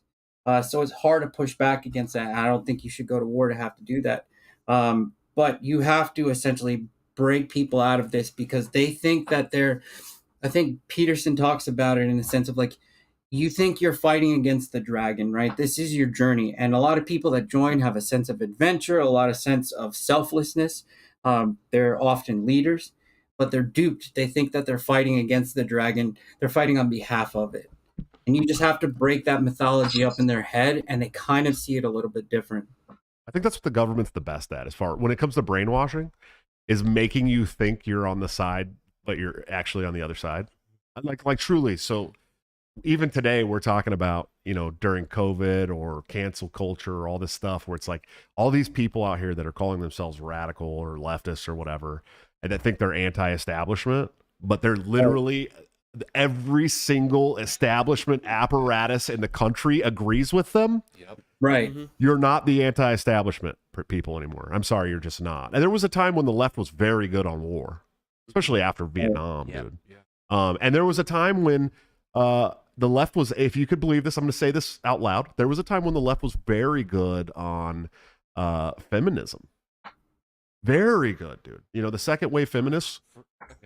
So it's hard to push back against that. I don't think you should go to war to have to do that. But you have to essentially break people out of this, because they think that I think Peterson talks about it in the sense of, like, you think you're fighting against the dragon, right? This is your journey. And a lot of people that join have a sense of adventure, a lot of sense of selflessness. They're often leaders, but they're duped. They think that they're fighting against the dragon. They're fighting on behalf of it. And you just have to break that mythology up in their head, and they kind of see it a little bit different. I think that's what the government's the best at, as far when it comes to brainwashing, is making you think you're on the side, but you're actually on the other side. Like truly. So even today, we're talking about, during COVID or cancel culture or all this stuff where it's like all these people out here that are calling themselves radical or leftists or whatever, and that think they're anti-establishment, but they're literally every single establishment apparatus in the country agrees with them. Yep. Right. Mm-hmm. You're not the anti-establishment people anymore. I'm sorry, you're just not. And there was a time when the left was very good on war, especially after Vietnam, Yeah. dude. Yeah. And there was a time when the left was, if you could believe this, I'm going to say this out loud. There was a time when the left was very good on feminism. Very good, dude. The second wave feminists,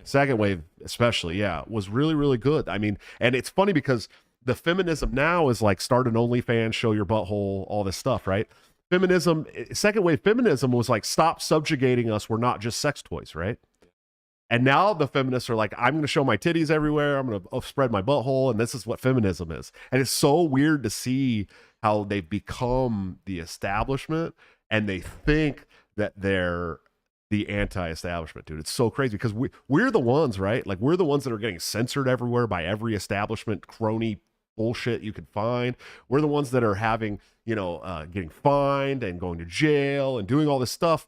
second wave especially, was really, really good. I mean, and it's funny because the feminism now is like start an OnlyFans, show your butthole, all this stuff, right? Feminism, second wave feminism was like stop subjugating us. We're not just sex toys, right? And now the feminists are like, I'm going to show my titties everywhere. I'm going to spread my butthole. And this is what feminism is. And it's so weird to see how they've become the establishment and they think that they're the anti-establishment, dude. It's so crazy because we're the ones, right? Like we're the ones that are getting censored everywhere by every establishment crony bullshit you could find. We're the ones that are having, getting fined and going to jail and doing all this stuff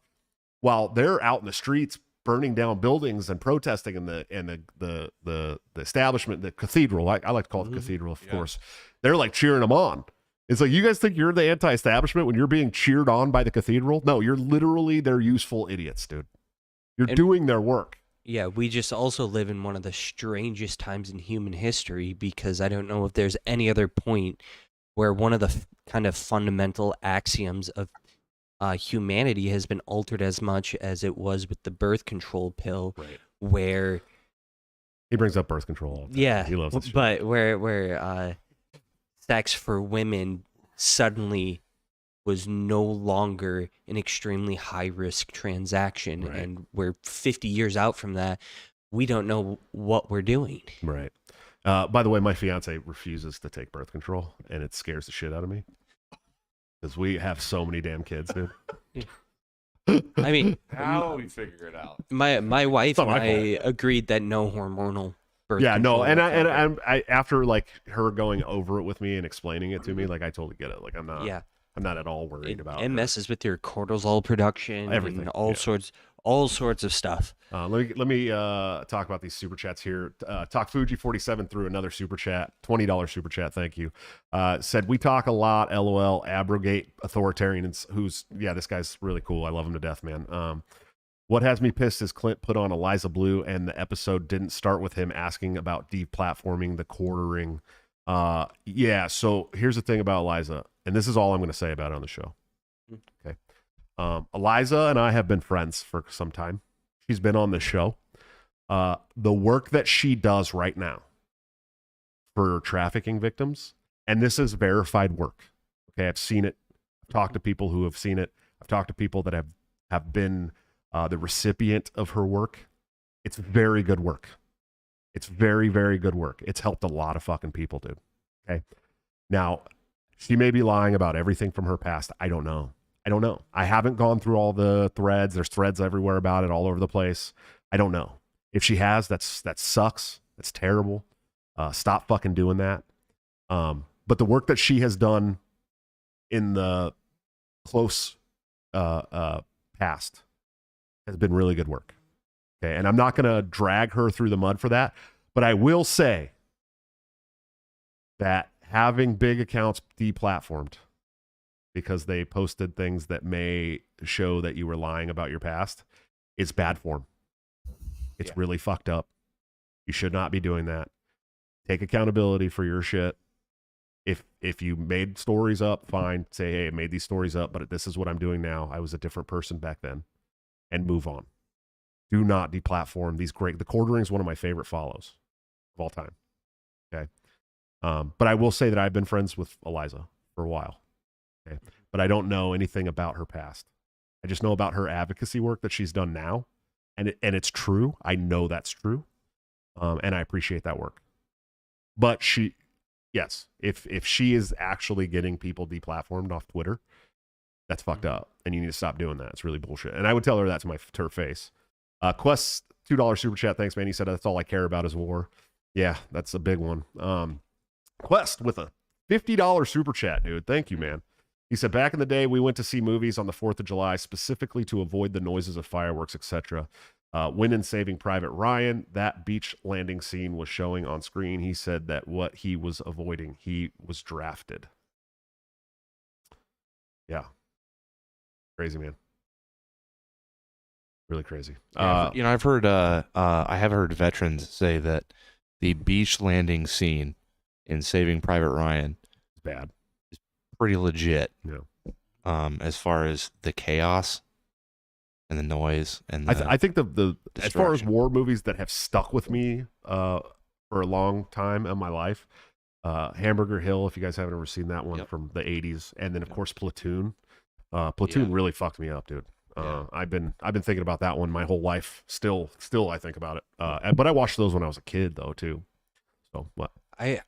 while they're out in the streets burning down buildings and protesting in the establishment, the cathedral. I like to call it the cathedral, of course. They're like cheering them on. It's like, you guys think you're the anti-establishment when you're being cheered on by the cathedral? No, you're literally their useful idiots, dude. You're doing their work. Yeah, we just also live in one of the strangest times in human history because I don't know if there's any other point where one of the kind of fundamental axioms of humanity has been altered as much as it was with the birth control pill, Right. where He brings up birth control all the time. yeah, He loves this shit. but where sex for women suddenly was no longer an extremely high risk transaction, Right. and we're 50 years out from that. We don't know what we're doing. Right. By the way, my fiance refuses to take birth control, and it scares the shit out of me because we have so many damn kids, dude. I mean, How we figure it out? my wife not and my I agreed that no hormonal birth Yeah, no, control and whatsoever. I after like her going over it with me and explaining it to me, like I totally get it. Like I'm not at all worried about it her. messes with your cortisol production, Everything, and all yeah. sorts of stuff. Let me talk about these super chats here. Talk Fuji 47 through another super chat, $20 super chat. Thank you. Said we talk a lot. LOL. Abrogate authoritarians. This guy's really cool. I love him to death, man. What has me pissed is Clint put on Eliza Blue, and the episode didn't start with him asking about deplatforming the quartering. So here's the thing about Eliza, and this is all I'm going to say about it on the show. Okay. Eliza and I have been friends for some time. She's been on the show. The work that she does right now for trafficking victims, and this is verified work. Okay, I've seen it. I've talked to people who have seen it. I've talked to people that have been the recipient of her work. It's very good work. It's very, very good work. It's helped a lot of fucking people, dude. Okay. Now, she may be lying about everything from her past. I don't know. I haven't gone through all the threads. There's threads everywhere about it, all over the place. I don't know. If she has, that sucks. That's terrible. Stop fucking doing that. But the work that she has done in the close past has been really good work. Okay, and I'm not going to drag her through the mud for that, but I will say that having big accounts deplatformed because they posted things that may show that you were lying about your past is bad form. It's really fucked up. You should not be doing that. Take accountability for your shit. If you made stories up, fine. Say, hey, I made these stories up, but this is what I'm doing now. I was a different person back then. And move on. Do not deplatform these great. The quartering is one of my favorite follows of all time. Okay. But I will say that I've been friends with Eliza for a while. Okay. But I don't know anything about her past. I just know about her advocacy work that she's done now. And it's true. I know that's true. And I appreciate that work. But yes, if she is actually getting people deplatformed off Twitter, that's fucked up. And you need to stop doing that. It's really bullshit. And I would tell her that to her face. Quest $2 super chat. Thanks, man. He said that's all I care about is war. Yeah, that's a big one. Quest with a $50 super chat, dude. Thank you, man. He said, back in the day, we went to see movies on the 4th of July specifically to avoid the noises of fireworks, etc. When in Saving Private Ryan, that beach landing scene was showing on screen. He said that what he was avoiding, he was drafted. Yeah. Crazy, man. Really crazy. I've heard, I have heard veterans say that the beach landing scene in Saving Private Ryan is bad. Pretty legit. Yeah. As far as the chaos and the noise and I think the as far as destruction. war movies that have stuck with me for a long time in my life, Hamburger Hill, if you guys haven't ever seen that one from the 80s, and then of course Platoon. Platoon really fucked me up, dude. I've been thinking about that one my whole life. Still I think about it. But I watched those when I was a kid though too. So what? I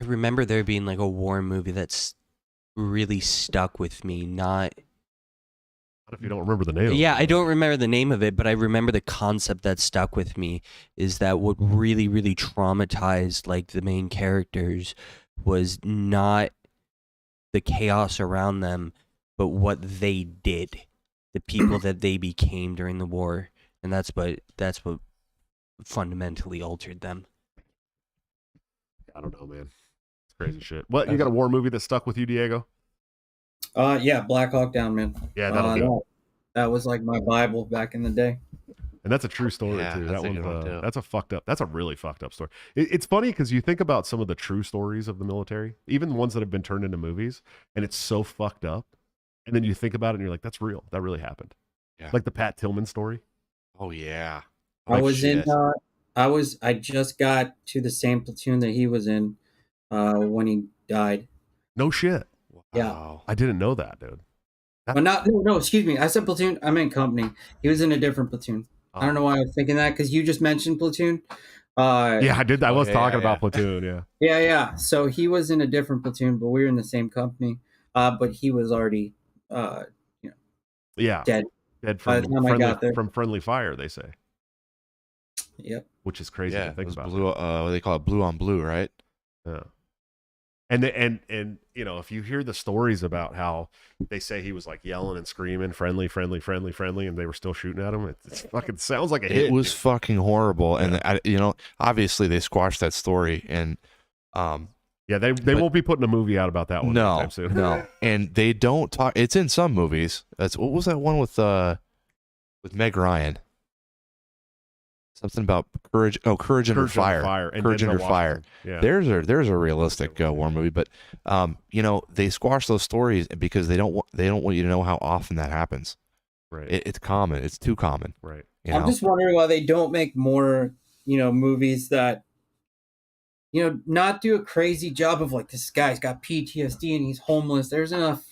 remember there being like a war movie that's really stuck with me. Not What if you don't remember the name? Yeah, I don't remember the name of it, but I remember the concept that stuck with me is that what really, really traumatized like the main characters was not the chaos around them, but what they did, the people that they became during the war, and that's what fundamentally altered them. I don't know, man. It's crazy shit. What, you got a war movie that stuck with you, Diego? Yeah, Black Hawk Down, man. Yeah, that'll do it. That was like my Bible back in the day. And that's a true story too. That's That a good one, one's too. that's a really fucked up story. It's funny because you think about some of the true stories of the military, even the ones that have been turned into movies, and it's so fucked up. And then you think about it and you're like, that's real. That really happened. Yeah. Like the Pat Tillman story. Oh yeah. I just got to the same platoon that he was in when he died. No shit. Wow. I didn't know that, dude. No, excuse me. I said platoon. I meant company. He was in a different platoon. I don't know why I was thinking that because you just mentioned platoon. Yeah, I did. I was talking about yeah. Platoon. Yeah. Yeah. So he was in a different platoon, but we were in the same company. But he was already, Yeah. dead. Dead By the time I got there. from friendly fire, they say. Yep. Which is crazy Yeah, to it think was about. blue. What they call it, blue on blue, right? Yeah. And you know, if you hear the stories about how they say he was like yelling and screaming, friendly, and they were still shooting at him, it fucking sounds like a hit. It was dude. fucking horrible, and obviously they squashed that story, and yeah, they won't be putting a movie out about that one anytime soon. No, and they don't talk. It's in some movies. What was that one with Meg Ryan? Something about courage. Oh, Courage Under Fire. And Courage Under Denzel Fire. Washington. Yeah. There's a realistic war movie, but they squash those stories because they don't want you to know how often that happens. Right. It's common. It's too common. Right. I'm just wondering why they don't make more, movies that, not do a crazy job of like this guy's got PTSD and he's homeless. There's enough,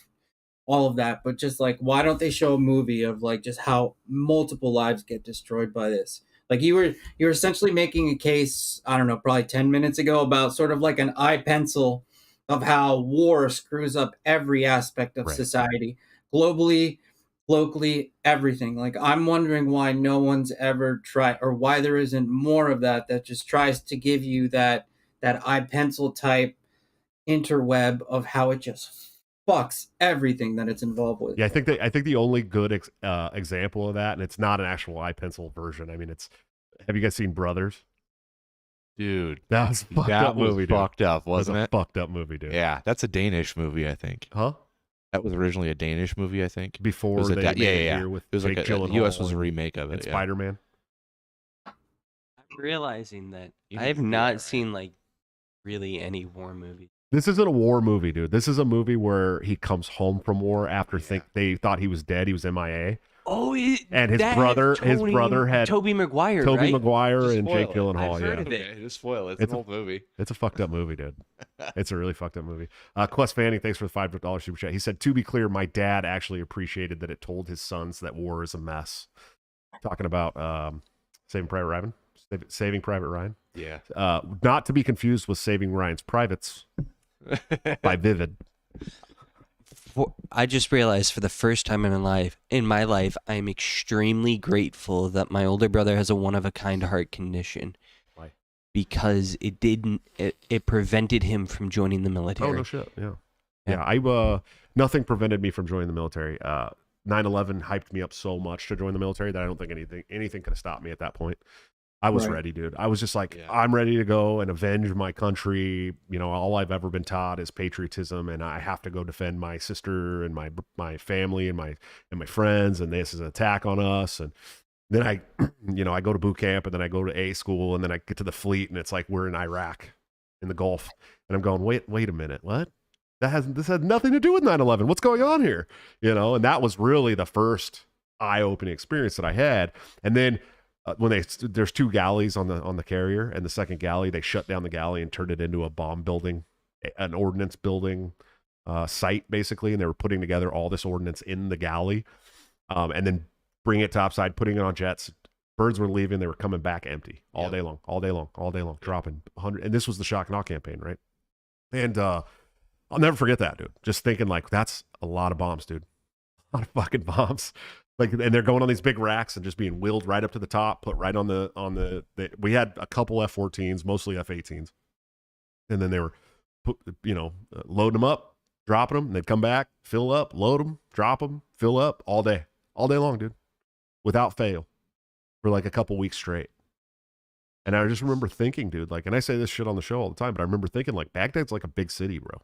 all of that, but just like, why don't they show a movie of like just how multiple lives get destroyed by this? Like you were essentially making a case, I don't know, probably 10 minutes ago about sort of like an eye pencil of how war screws up every aspect of society, globally, locally, everything. Like I'm wondering why no one's ever tried, or why there isn't more of that just tries to give you that eye pencil type interweb of how it just fucks everything that it's involved with. Yeah, I think the only good example of that, and it's not an actual eye pencil version. I mean, have you guys seen Brothers? Dude, That was a fucked up movie, dude. fucked up, wasn't That it? was a fucked up movie, dude. Yeah, that's a Danish movie, I think. Huh? That was originally a Danish movie, I think. Before It was a they da- made yeah, it yeah, here with It was Jake like Gyllenhaal the U.S. was a remake of and it. Yeah. Spider-Man. I'm realizing that You I need have to do that, not right? seen like really any war movies. This isn't a war movie, dude. This is a movie where he comes home from war after they thought he was dead. He was MIA. Oh, And his that brother had Toby Maguire, Toby right? Maguire Just and spoil Jake it. Gyllenhaal. I've Yeah, heard of it. Okay, just spoil it. It's It's an a- old movie. it's a fucked up movie, dude. It's a really fucked up movie. Quest Fanning, thanks for the $5 super chat. He said, to be clear, my dad actually appreciated that it told his sons that war is a mess. Talking about Saving Private Ryan. Saving Private Ryan. Yeah. Not to be confused with Saving Ryan's Privates by Vivid. I just realized for the first time in my life, I am extremely grateful that my older brother has a one-of-a-kind heart condition. Why? Because it prevented him from joining the military. Oh, no shit. Yeah. Yeah. I nothing prevented me from joining the military. 9/11 hyped me up so much to join the military that I don't think anything could have stopped me at that point. I was Right. ready, dude. I was just like, Yeah. I'm ready to go and avenge my country. You know, all I've ever been taught is patriotism, and I have to go defend my sister and my family and my friends. And this is an attack on us. And then I go to boot camp, and then I go to A school, and then I get to the fleet, and it's like we're in Iraq, in the Gulf, and I'm going, wait a minute, what? This had nothing to do with 9/11. What's going on here? You know, and that was really the first eye-opening experience that I had. And then when there's two galleys on the carrier, and the second galley, they shut down the galley and turned it into a bomb building, an ordnance building site basically, and they were putting together all this ordnance in the galley, and then bring it topside, putting it on jets. Birds were leaving, they were coming back empty all day long, dropping 100. And this was the shock and awe campaign, right? And I'll never forget that, dude. Just thinking like, that's a lot of bombs, dude. A lot of fucking bombs. Like, and they're going on these big racks and just being wheeled right up to the top, put right on the we had a couple F-14s, mostly F-18s. And then they were loading them up, dropping them, and they'd come back, fill up, load them, drop them, fill up all day long, dude, without fail for like a couple weeks straight. And I just remember thinking, dude, like, and I say this shit on the show all the time, but I remember thinking like Baghdad's like a big city, bro.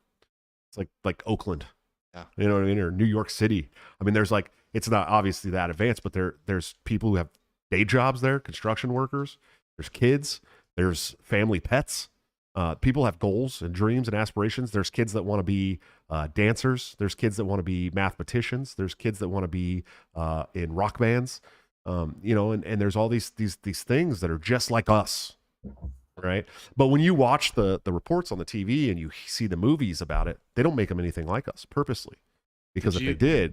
It's like Oakland. Yeah. You know what I mean? Or New York City. I mean, there's like, it's not obviously that advanced, but there's people who have day jobs there, construction workers, there's kids, there's family pets. People have goals and dreams and aspirations. There's kids that want to be dancers. There's kids that want to be mathematicians. There's kids that want to be in rock bands. And there's all these things that are just like us, right? But when you watch the reports on the TV and you see the movies about it, they don't make them anything like us purposely, because if they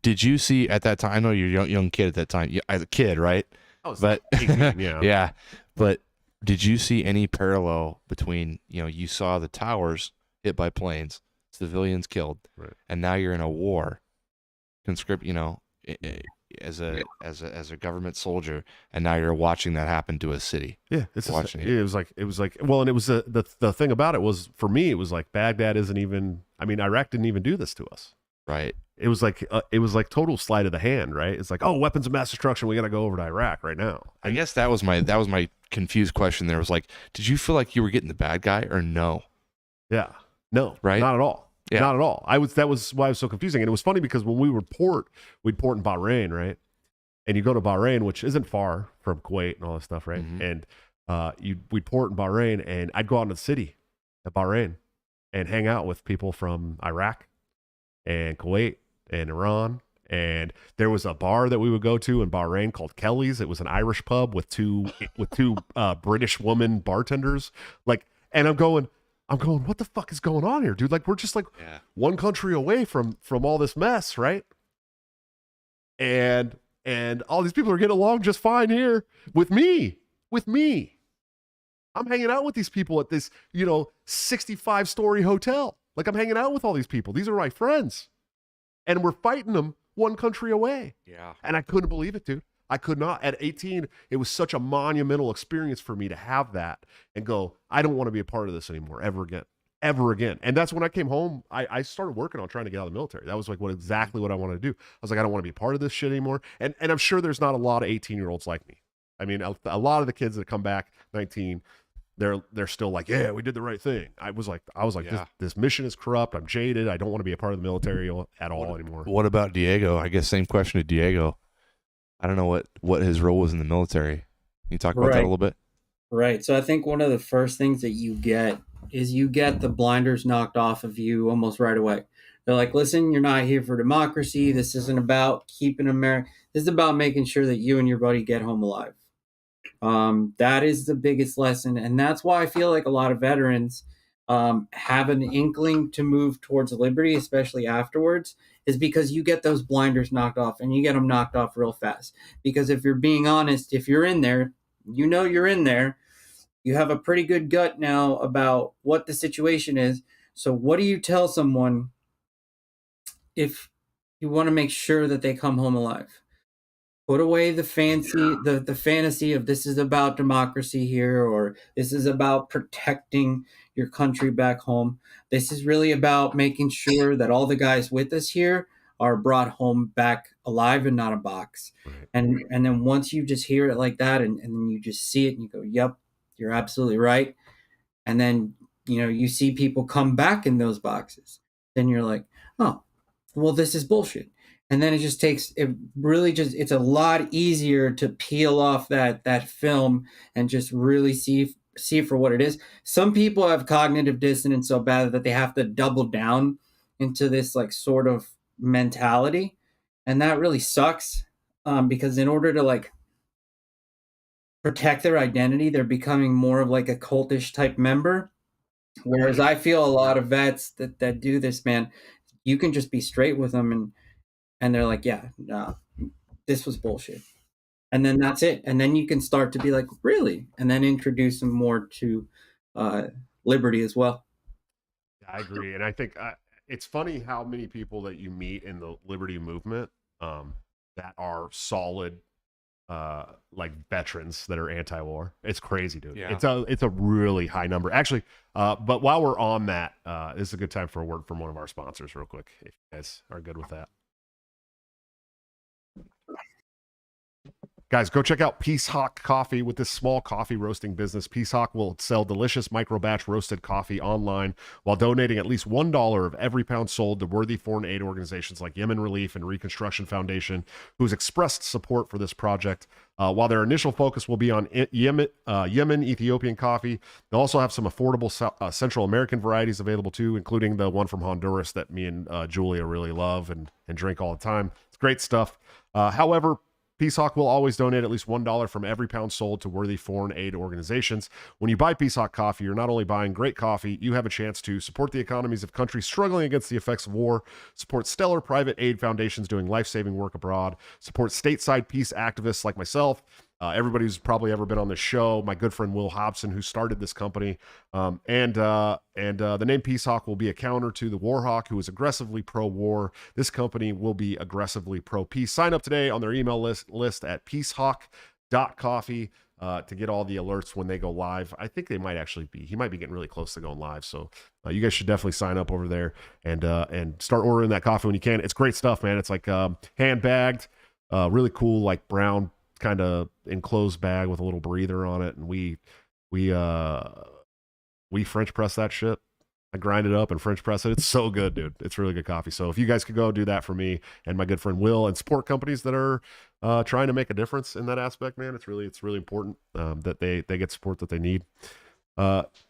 did you see at that time? I know you're a young kid at that time. As a kid, right? I was But 18, yeah. yeah. But did you see any parallel between, you saw the towers hit by planes, civilians killed, right, and now you're in a war, as a government soldier, and now you're watching that happen to a city. Yeah, it was like well, and it was the thing about it was, for me, it was like Baghdad isn't even. I mean, Iraq didn't even do this to us. Right. It was like total sleight of the hand, right? It's like, oh, weapons of mass destruction, we got to go over to Iraq right now. I guess that was my confused question. There was like, did you feel like you were getting the bad guy or no? Yeah, no, right, not at all. Yeah. Not at all. That was why it was so confusing, and it was funny because when we'd port in Bahrain, right? And you go to Bahrain, which isn't far from Kuwait and all this stuff, right? Mm-hmm. And we'd port in Bahrain, and I'd go out into the city at Bahrain and hang out with people from Iraq and Kuwait and Iran. And there was a bar that we would go to in Bahrain called Kelly's. It was an Irish pub with two British woman bartenders. Like, and I'm going, what the fuck is going on here, dude? Like, we're just like one country away from all this mess, right? And all these people are getting along just fine here with me. I'm hanging out with these people at this, 65-story hotel. Like, I'm hanging out with all these people. These are my friends. And we're fighting them one country away. Yeah. And I couldn't believe it, dude. I could not. At 18, it was such a monumental experience for me to have that and go, I don't want to be a part of this anymore, ever again. And that's when I came home. I started working on trying to get out of the military. That was like exactly what I wanted to do. I was like, I don't want to be a part of this shit anymore. And I'm sure there's not a lot of 18-year-olds like me. I mean, a lot of the kids that come back 19, they're still like, yeah, we did the right thing. I was like, this mission is corrupt. I'm jaded. I don't want to be a part of the military at all anymore. What about Diego? I guess same question to Diego. I don't know what his role was in the military. Can you talk about that a little bit? Right. So I think one of the first things that you get is the blinders knocked off of you almost right away. They're like, listen, you're not here for democracy. This isn't about keeping America. This is about making sure that you and your buddy get home alive. That is the biggest lesson. And that's why I feel like a lot of veterans have an inkling to move towards liberty, especially afterwards, is because you get those blinders knocked off, and you get them knocked off real fast. Because if you're being honest, if you're in there, you know you're in there. You have a pretty good gut now about what the situation is. So what do you tell someone if you want to make sure that they come home alive? Put away the the fantasy of this is about democracy here, or this is about protecting your country back home. This is really about making sure that all the guys with us here are brought home back alive and not a box. Right. And then once you just hear it like that, and then you just see it and you go, yep, you're absolutely right. And then you see people come back in those boxes, then you're like, oh, well, this is bullshit. And then it's a lot easier to peel off that film and just really see for what it is. Some people have cognitive dissonance so bad that they have to double down into this like sort of mentality, and that really sucks, because in order to like protect their identity, they're becoming more of like a cultish type member. Whereas I feel a lot of vets that do this, man, you can just be straight with them, and they're like, yeah, nah, this was bullshit. And then that's it. And then you can start to be like, really? And then introduce them more to liberty as well. I agree, and I think it's funny how many people that you meet in the liberty movement that are solid, like veterans that are anti-war. It's crazy, dude. Yeah. It's a really high number, actually. But while we're on that, this is a good time for a word from one of our sponsors, real quick, if you guys are good with that. Guys, go check out Peace Hawk Coffee. With this small coffee roasting business, Peace Hawk will sell delicious micro batch roasted coffee online while donating at least $1 of every pound sold to worthy foreign aid organizations like Yemen Relief and Reconstruction Foundation, who's expressed support for this project. While their initial focus will be on Yemen, Ethiopian coffee, they'll also have some affordable Central American varieties available too, including the one from Honduras that me and Julia really love and drink all the time. It's great stuff. However, Peace Hawk will always donate at least $1 from every pound sold to worthy foreign aid organizations. When you buy Peace Hawk coffee, you're not only buying great coffee, you have a chance to support the economies of countries struggling against the effects of war, support stellar private aid foundations doing life-saving work abroad, support stateside peace activists like myself, everybody who's probably ever been on this show, my good friend Will Hobson, who started this company, and the name Peace Hawk will be a counter to the War Hawk, who is aggressively pro-war. This company will be aggressively pro-peace. Sign up today on their email list at peacehawk.coffee to get all the alerts when they go live. I think he might be getting really close to going live. So you guys should definitely sign up over there and start ordering that coffee when you can. It's great stuff, man. It's like hand bagged, really cool, like brown kind of enclosed bag with a little breather on it, and we French press that shit. I grind it up and French press it. It's so good, dude. It's really good coffee. So if you guys could go do that for me and my good friend Will, and support companies that are trying to make a difference in that aspect, man, it's really important that they get support that they need.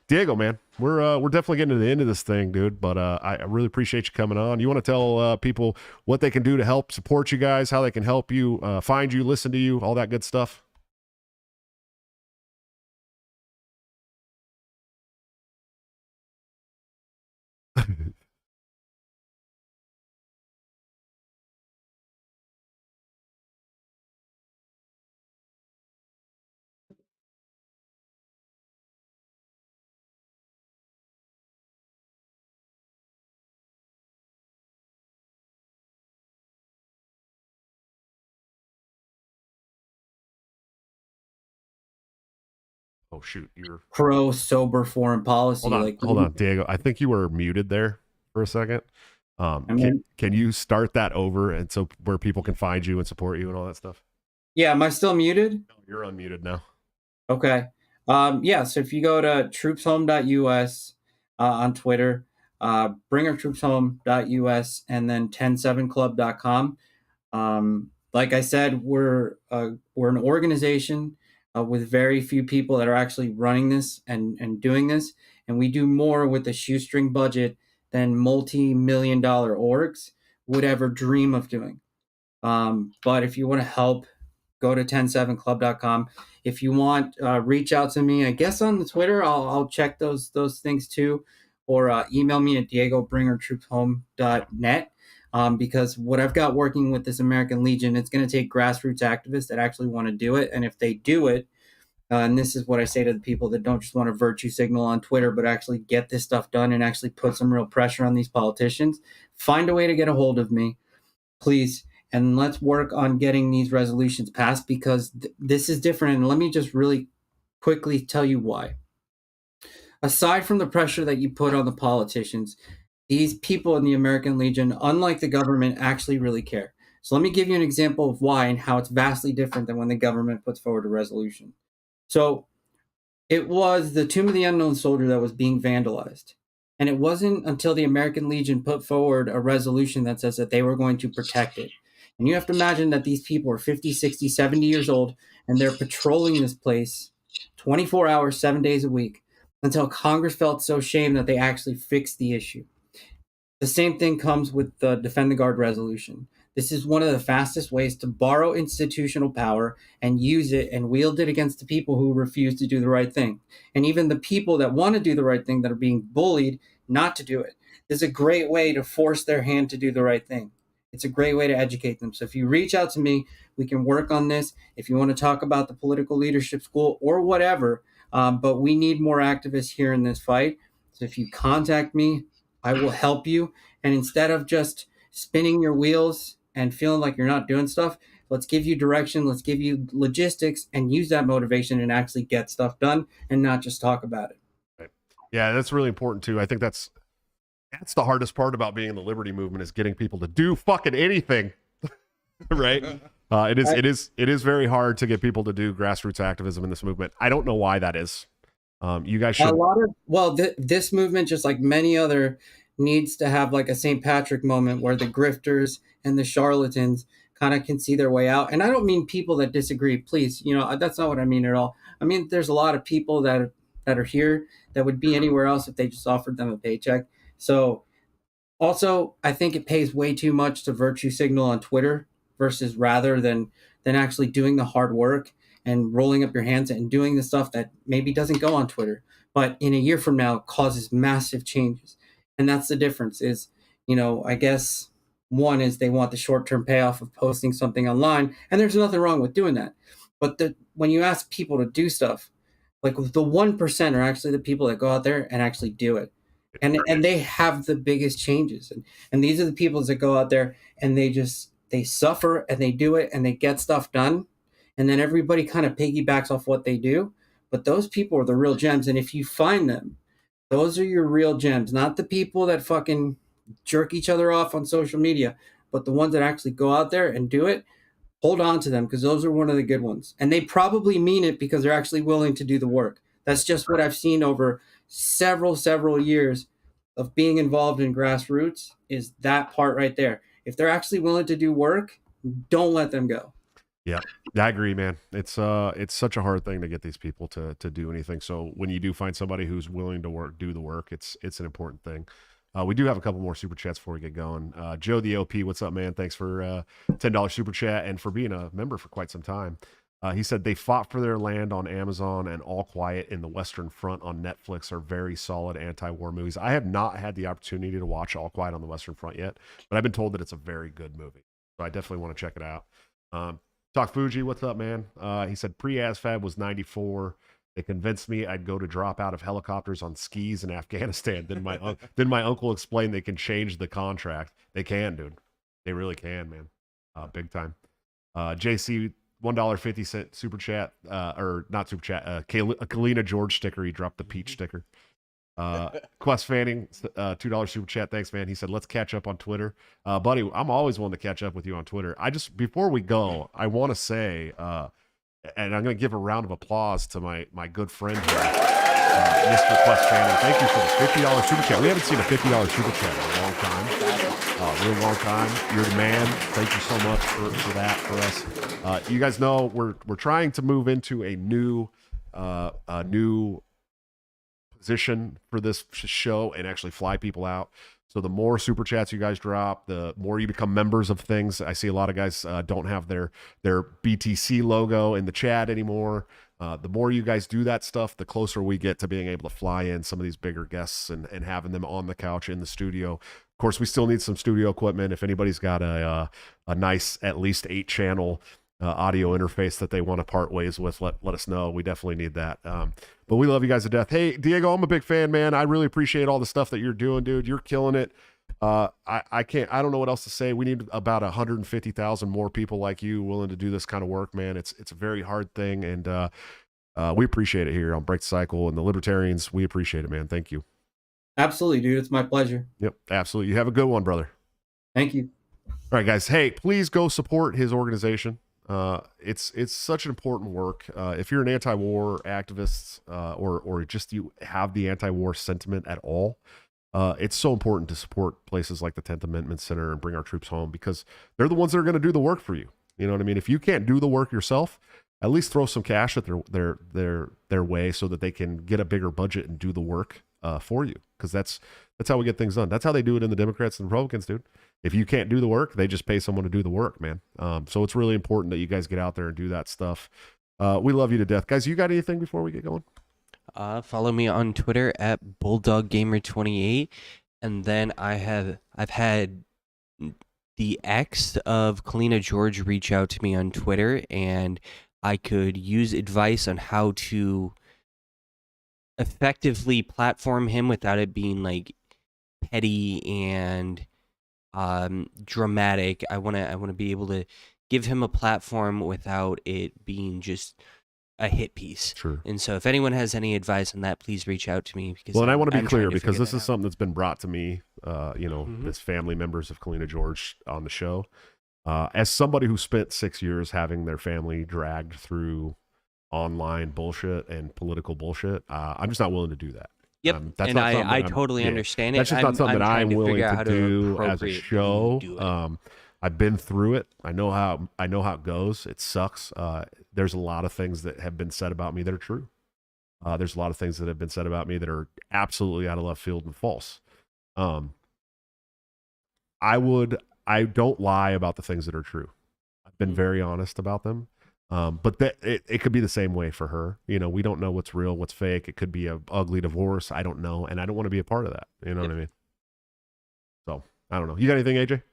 Diego, man, we're definitely getting to the end of this thing, dude, but I really appreciate you coming on. You want to tell people what they can do to help support you guys, how they can help you, find you, listen to you, all that good stuff? Oh shoot, you're Pro sober foreign policy. Hold on, Diego. I think you were muted there for a second. Can you start that over, and so where people can find you and support you and all that stuff? Yeah, am I still muted? No, you're unmuted now. Okay. So if you go to troopshome.us on Twitter, bringourtroopshome.us, and then 107club.com. Like I said, we're an organization with very few people that are actually running this and doing this, and we do more with a shoestring budget than multi-million-dollar orgs would ever dream of doing. But if you want to help, go to 107club.com. If you want, reach out to me. I guess on the Twitter, I'll check those things too, or email me at diego@bringertroopshome.net. Because what I've got working with this American Legion, it's going to take grassroots activists that actually want to do it, and if they do it, and this is what I say to the people that don't just want to virtue signal on Twitter, but actually get this stuff done and actually put some real pressure on these politicians, find a way to get a hold of me, please. And let's work on getting these resolutions passed, because this is different. And let me just really quickly tell you why. Aside from the pressure that you put on the politicians, these people in the American Legion, unlike the government, actually really care. So let me give you an example of why and how it's vastly different than when the government puts forward a resolution. So it was the Tomb of the Unknown Soldier that was being vandalized. And it wasn't until the American Legion put forward a resolution that says that they were going to protect it. And you have to imagine that these people are 50, 60, 70 years old, and they're patrolling this place 24 hours, 7 days a week, until Congress felt so ashamed that they actually fixed the issue. The same thing comes with the Defend the Guard resolution. This is one of the fastest ways to borrow institutional power and use it and wield it against the people who refuse to do the right thing. And even the people that want to do the right thing that are being bullied not to do it. This is a great way to force their hand to do the right thing. It's a great way to educate them. So if you reach out to me, we can work on this. If you want to talk about the political leadership school or whatever, but we need more activists here in this fight. So if you contact me, I will help you. And instead of just spinning your wheels and feeling like you're not doing stuff, let's give you direction, let's give you logistics, and use that motivation and actually get stuff done and not just talk about it. Right. Yeah, that's really important too. I think that's the hardest part about being in the liberty movement, is getting people to do fucking anything. Right? It is very hard to get people to do grassroots activism in this movement. I don't know why that is. You guys should. This movement, just like many other, needs to have like a St. Patrick moment where the grifters and the charlatans kind of can see their way out. And I don't mean people that disagree, please. That's not what I mean at all. I mean, there's a lot of people that are here that would be anywhere else if they just offered them a paycheck. So also, I think it pays way too much to virtue signal on Twitter versus rather than actually doing the hard work and rolling up your hands and doing the stuff that maybe doesn't go on Twitter, but in a year from now causes massive changes. And that's the difference is, I guess one is they want the short-term payoff of posting something online, and there's nothing wrong with doing that. But when you ask people to do stuff, like the 1% are actually the people that go out there and actually do it. And they have the biggest changes. And these are the people that go out there and they suffer and they do it and they get stuff done. And then everybody kind of piggybacks off what they do. But those people are the real gems. And if you find them, those are your real gems, not the people that fucking jerk each other off on social media, but the ones that actually go out there and do it. Hold on to them, because those are one of the good ones. And they probably mean it because they're actually willing to do the work. That's just what I've seen over several years of being involved in grassroots, is that part right there. If they're actually willing to do work, don't let them go. Yeah, I agree, man. It's such a hard thing to get these people to do anything. So when you do find somebody who's willing to do the work, it's an important thing. We do have a couple more super chats before we get going. Joe the OP, what's up, man? Thanks for $10 super chat and for being a member for quite some time. He said they fought for their land on Amazon, and All Quiet in the Western Front on Netflix are very solid anti-war movies. I have not had the opportunity to watch All Quiet on the Western Front yet, but I've been told that it's a very good movie. So I definitely want to check it out. Talk Fuji, what's up, man? He said pre-ASFAB was 94. They convinced me I'd go to drop out of helicopters on skis in Afghanistan. Then my uncle explained they can change the contract. They can, dude. They really can, man. Big time. JC, $1.50 super chat, or not super chat, a Kalina George sticker. He dropped the peach sticker. Quest Fanning, $2 super chat. Thanks, man. He said, let's catch up on Twitter. Buddy, I'm always willing to catch up with you on Twitter. Before we go, I want to say, and I'm going to give a round of applause to my good friend here, Mr. Quest Fanning. Thank you for the $50 super chat. We haven't seen a $50 super chat in a long time. Real long time. You're the man. Thank you so much for that for us. You guys know we're trying to move into a new position for this show and actually fly people out. So the more super chats you guys drop, the more you become members of things. I see a lot of guys don't have their BTC logo in the chat anymore. The more you guys do that stuff, the closer we get to being able to fly in some of these bigger guests and having them on the couch in the studio. Of course, we still need some studio equipment. If anybody's got a nice, at least 8-channel audio interface that they want to part ways with, let us know. We definitely need that. But we love you guys to death. Hey, Diego, I'm a big fan, man. I really appreciate all the stuff that you're doing, dude. You're killing it. I don't know what else to say. We need about 150,000 more people like you willing to do this kind of work, man. It's a very hard thing, and we appreciate it here on Break the Cycle, and the Libertarians, we appreciate it, man. Thank you. Absolutely, dude. It's my pleasure. Yep, absolutely. You have a good one, brother. Thank you. All right, guys. Hey, please go support his organization. It's such an important work. If you're an anti-war activist, or just you have the anti-war sentiment at all, it's so important to support places like the 10th Amendment Center and Bring Our Troops Home, because they're the ones that are going to do the work for you. You know what I mean? If you can't do the work yourself, at least throw some cash at their way so that they can get a bigger budget and do the work for you, because that's how we get things done. That's how they do it in the Democrats and Republicans, dude. If you can't do the work, they just pay someone to do the work, man. So it's really important that you guys get out there and do that stuff. We love you to death. Guys, you got anything before we get going? Follow me on Twitter at BulldogGamer28, and then I've had the ex of Kalina George reach out to me on Twitter, and I could use advice on how to effectively platform him without it being like petty and dramatic. I want to be able to give him a platform without it being just a hit piece. Sure. And so if anyone has any advice on that, please reach out to me. Because and I want to be I'm clear, trying to because figure this that is out. something that's been brought to me, as family members of Kalina George on the show. As somebody who spent 6 years having their family dragged through online bullshit and political bullshit, I'm just not willing to do that. Yep, That's and not something I that totally understand it. That's just not something that I'm trying to willing figure out how to do as a appropriately show. do it. I've been through it. I know how it goes. It sucks. There's a lot of things that have been said about me that are true. There's a lot of things that have been said about me that are absolutely out of left field and false. I don't lie about the things that are true. I've been very honest about them. But it could be the same way for her. You know, we don't know what's real, what's fake. It could be a ugly divorce. I don't know. And I don't want to be a part of that. You know what I mean? So I don't know. You got anything, AJ?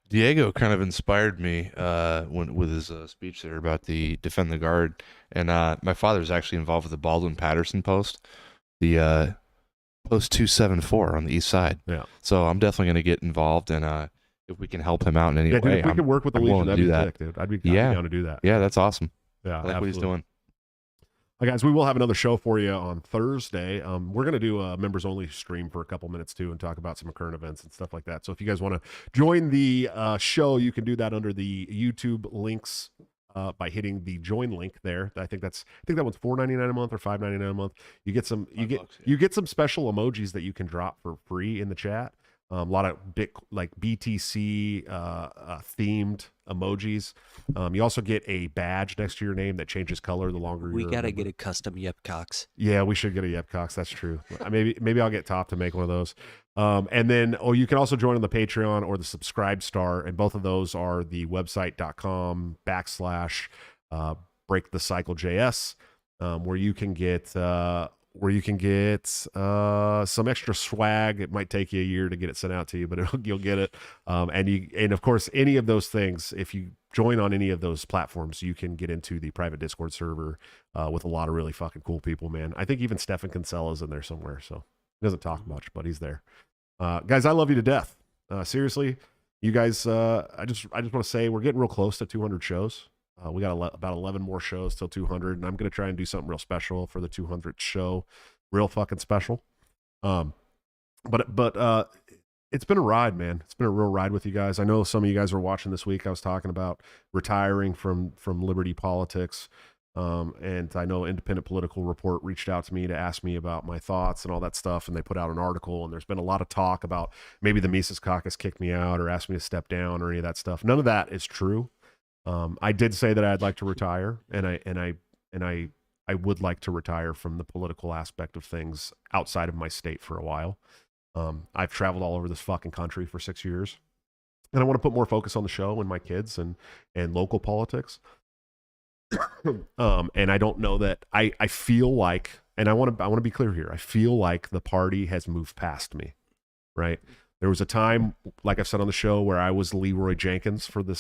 Diego kind of inspired me with his speech there about the Defend the Guard. And my father's actually involved with the Baldwin Patterson Post, the Post 274 on the east side. Yeah. So I'm definitely going to get involved, and if we can help him out in any way. Dude, if we can work with the Legion, that'd be that. sick, dude. I'd be down to do that. Yeah, that's awesome. Yeah, I like what he's doing. Guys, we will have another show for you on Thursday. We're going to do a members-only stream for a couple minutes, too, and talk about some current events and stuff like that. So if you guys want to join the show, you can do that under the YouTube links by hitting the join link there. I think that one's $4.99 a month or $5.99 a month. You get some you get some special emojis that you can drop for free in the chat. A lot of big like BTC themed emojis. You also get a badge next to your name that changes color the longer we you're gotta get a custom Yepcox. Yeah, we should get a Yepcox. That's true. Maybe I'll get Top to make one of those. And then you can also join on the Patreon or the Subscribe Star, and both of those are the website.com /Break the Cycle JS, where you can get some extra swag. It might take you a year to get it sent out to you, but you'll get it. And of course, any of those things, if you join on any of those platforms, you can get into the private Discord server with a lot of really fucking cool people, man. I think even Stefan Kinsella is in there somewhere, so he doesn't talk much, but he's there. Guys, I love you to death. Seriously, you guys, I just want to say we're getting real close to 200 shows. We got about 11 more shows till 200, and I'm going to try and do something real special for the 200th show. Real fucking special. But it's been a ride, man. It's been a real ride with you guys. I know some of you guys are watching this week. I was talking about retiring from Liberty politics. And I know Independent Political Report reached out to me to ask me about my thoughts and all that stuff, and they put out an article, and there's been a lot of talk about maybe the Mises Caucus kicked me out or asked me to step down or any of that stuff. None of that is true. I did say that I'd like to retire, and I would like to retire from the political aspect of things outside of my state for a while. I've traveled all over this fucking country for 6 years, and I want to put more focus on the show and my kids and local politics. And I don't know that I feel like, and I want to be clear here. I feel like the party has moved past me, right? There was a time, like I've said on the show, where I was Leroy Jenkins for the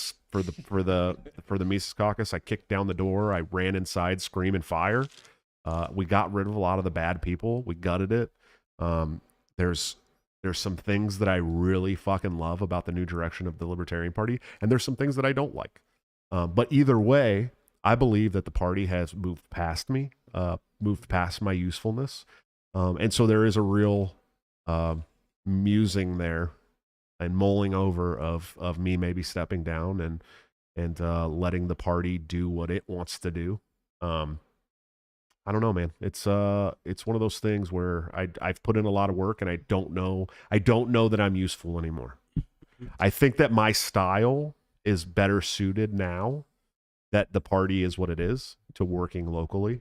Mises Caucus. I kicked down the door. I ran inside, screaming fire. We got rid of a lot of the bad people. We gutted it. There's some things that I really fucking love about the new direction of the Libertarian Party, and there's some things that I don't like. But either way, I believe that the party has moved past me, moved past my usefulness, and so there is a real musing there and mulling over of me maybe stepping down and letting the party do what it wants to do. I don't know, man. It's one of those things where I've put in a lot of work, and I don't know that I'm useful anymore. I think that my style is better suited now that the party is what it is to working locally,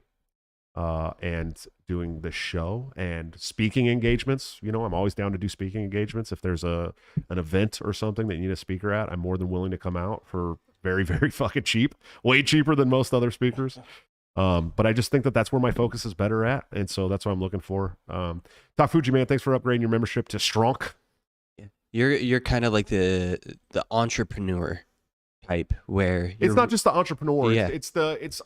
and doing the show and speaking engagements. You know, I'm always down to do speaking engagements. If there's an event or something that you need a speaker at, I'm more than willing to come out for very, very fucking cheap, way cheaper than most other speakers. But I just think that that's where my focus is better at, and so that's what I'm looking for. Talk Fuji, man, thanks for upgrading your membership to Strong. You're kind of like the entrepreneur type, where It's not just the entrepreneur. Yeah.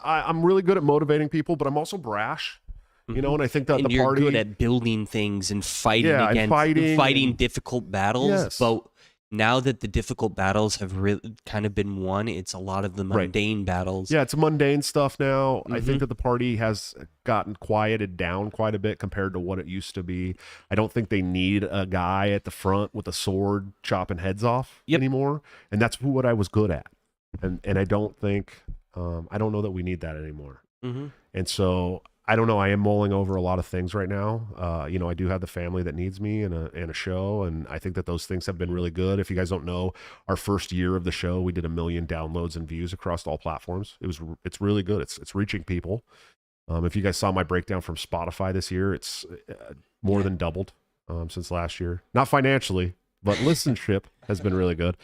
I'm really good at motivating people, but I'm also brash. You know, and I think that and the you're party good at building things and fighting against fighting difficult battles. Yes. But now that the difficult battles have really kind of been won, it's a lot of the mundane battles. Yeah, it's mundane stuff now. I Mm-hmm. think that the party has gotten quieted down quite a bit compared to what it used to be. I don't think they need a guy at the front with a sword chopping heads off anymore. And that's what I was good at. And I don't think, I don't know that we need that anymore. Mm-hmm. And so I don't know. I am mulling over a lot of things right now. You know, I do have the family that needs me and a show, and I think that those things have been really good. If you guys don't know, our first year of the show, we did 1 million downloads and views across all platforms. It's really good. It's reaching people. If you guys saw my breakdown from Spotify this year, it's more than doubled since last year. Not financially, but listenership has been really good.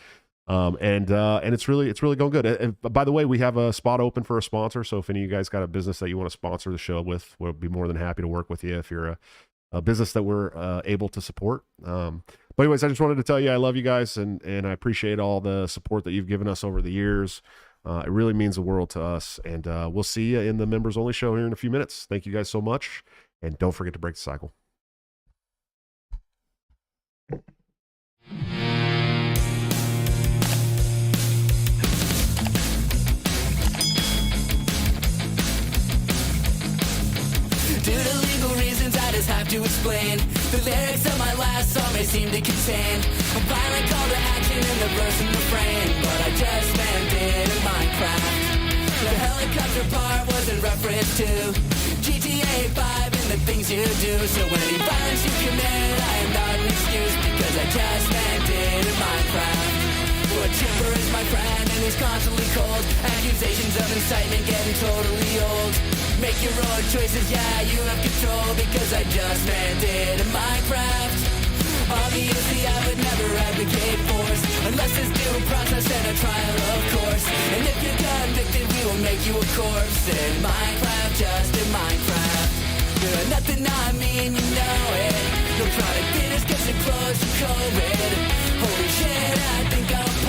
And it's really going good. And by the way, we have a spot open for a sponsor. So if any of you guys got a business that you want to sponsor the show with, we'll be more than happy to work with you if you're a business that we're able to support. But anyways, I just wanted to tell you I love you guys, and I appreciate all the support that you've given us over the years. It really means the world to us. And we'll see you in the members only show here in a few minutes. Thank you guys so much. And don't forget to break the cycle. Due to legal reasons, I just have to explain. The lyrics of my last song may seem to contain a violent call to action in the verse and refrain, but I just meant it in Minecraft. The helicopter part was in reference to GTA 5 and the things you do. So any violence you commit, I am not an excuse, because I just meant it in Minecraft. A chipper is my friend and he's constantly cold. Accusations of incitement getting totally old. Make your own choices, yeah, you have control, because I just meant it in Minecraft. Obviously I would never advocate force, unless there's due process and a trial, of course. And if you're convicted, we will make you a corpse in Minecraft, just in Minecraft. Nothing I mean, you know it. No product bidders gets it close to COVID. Holy shit, I think I'm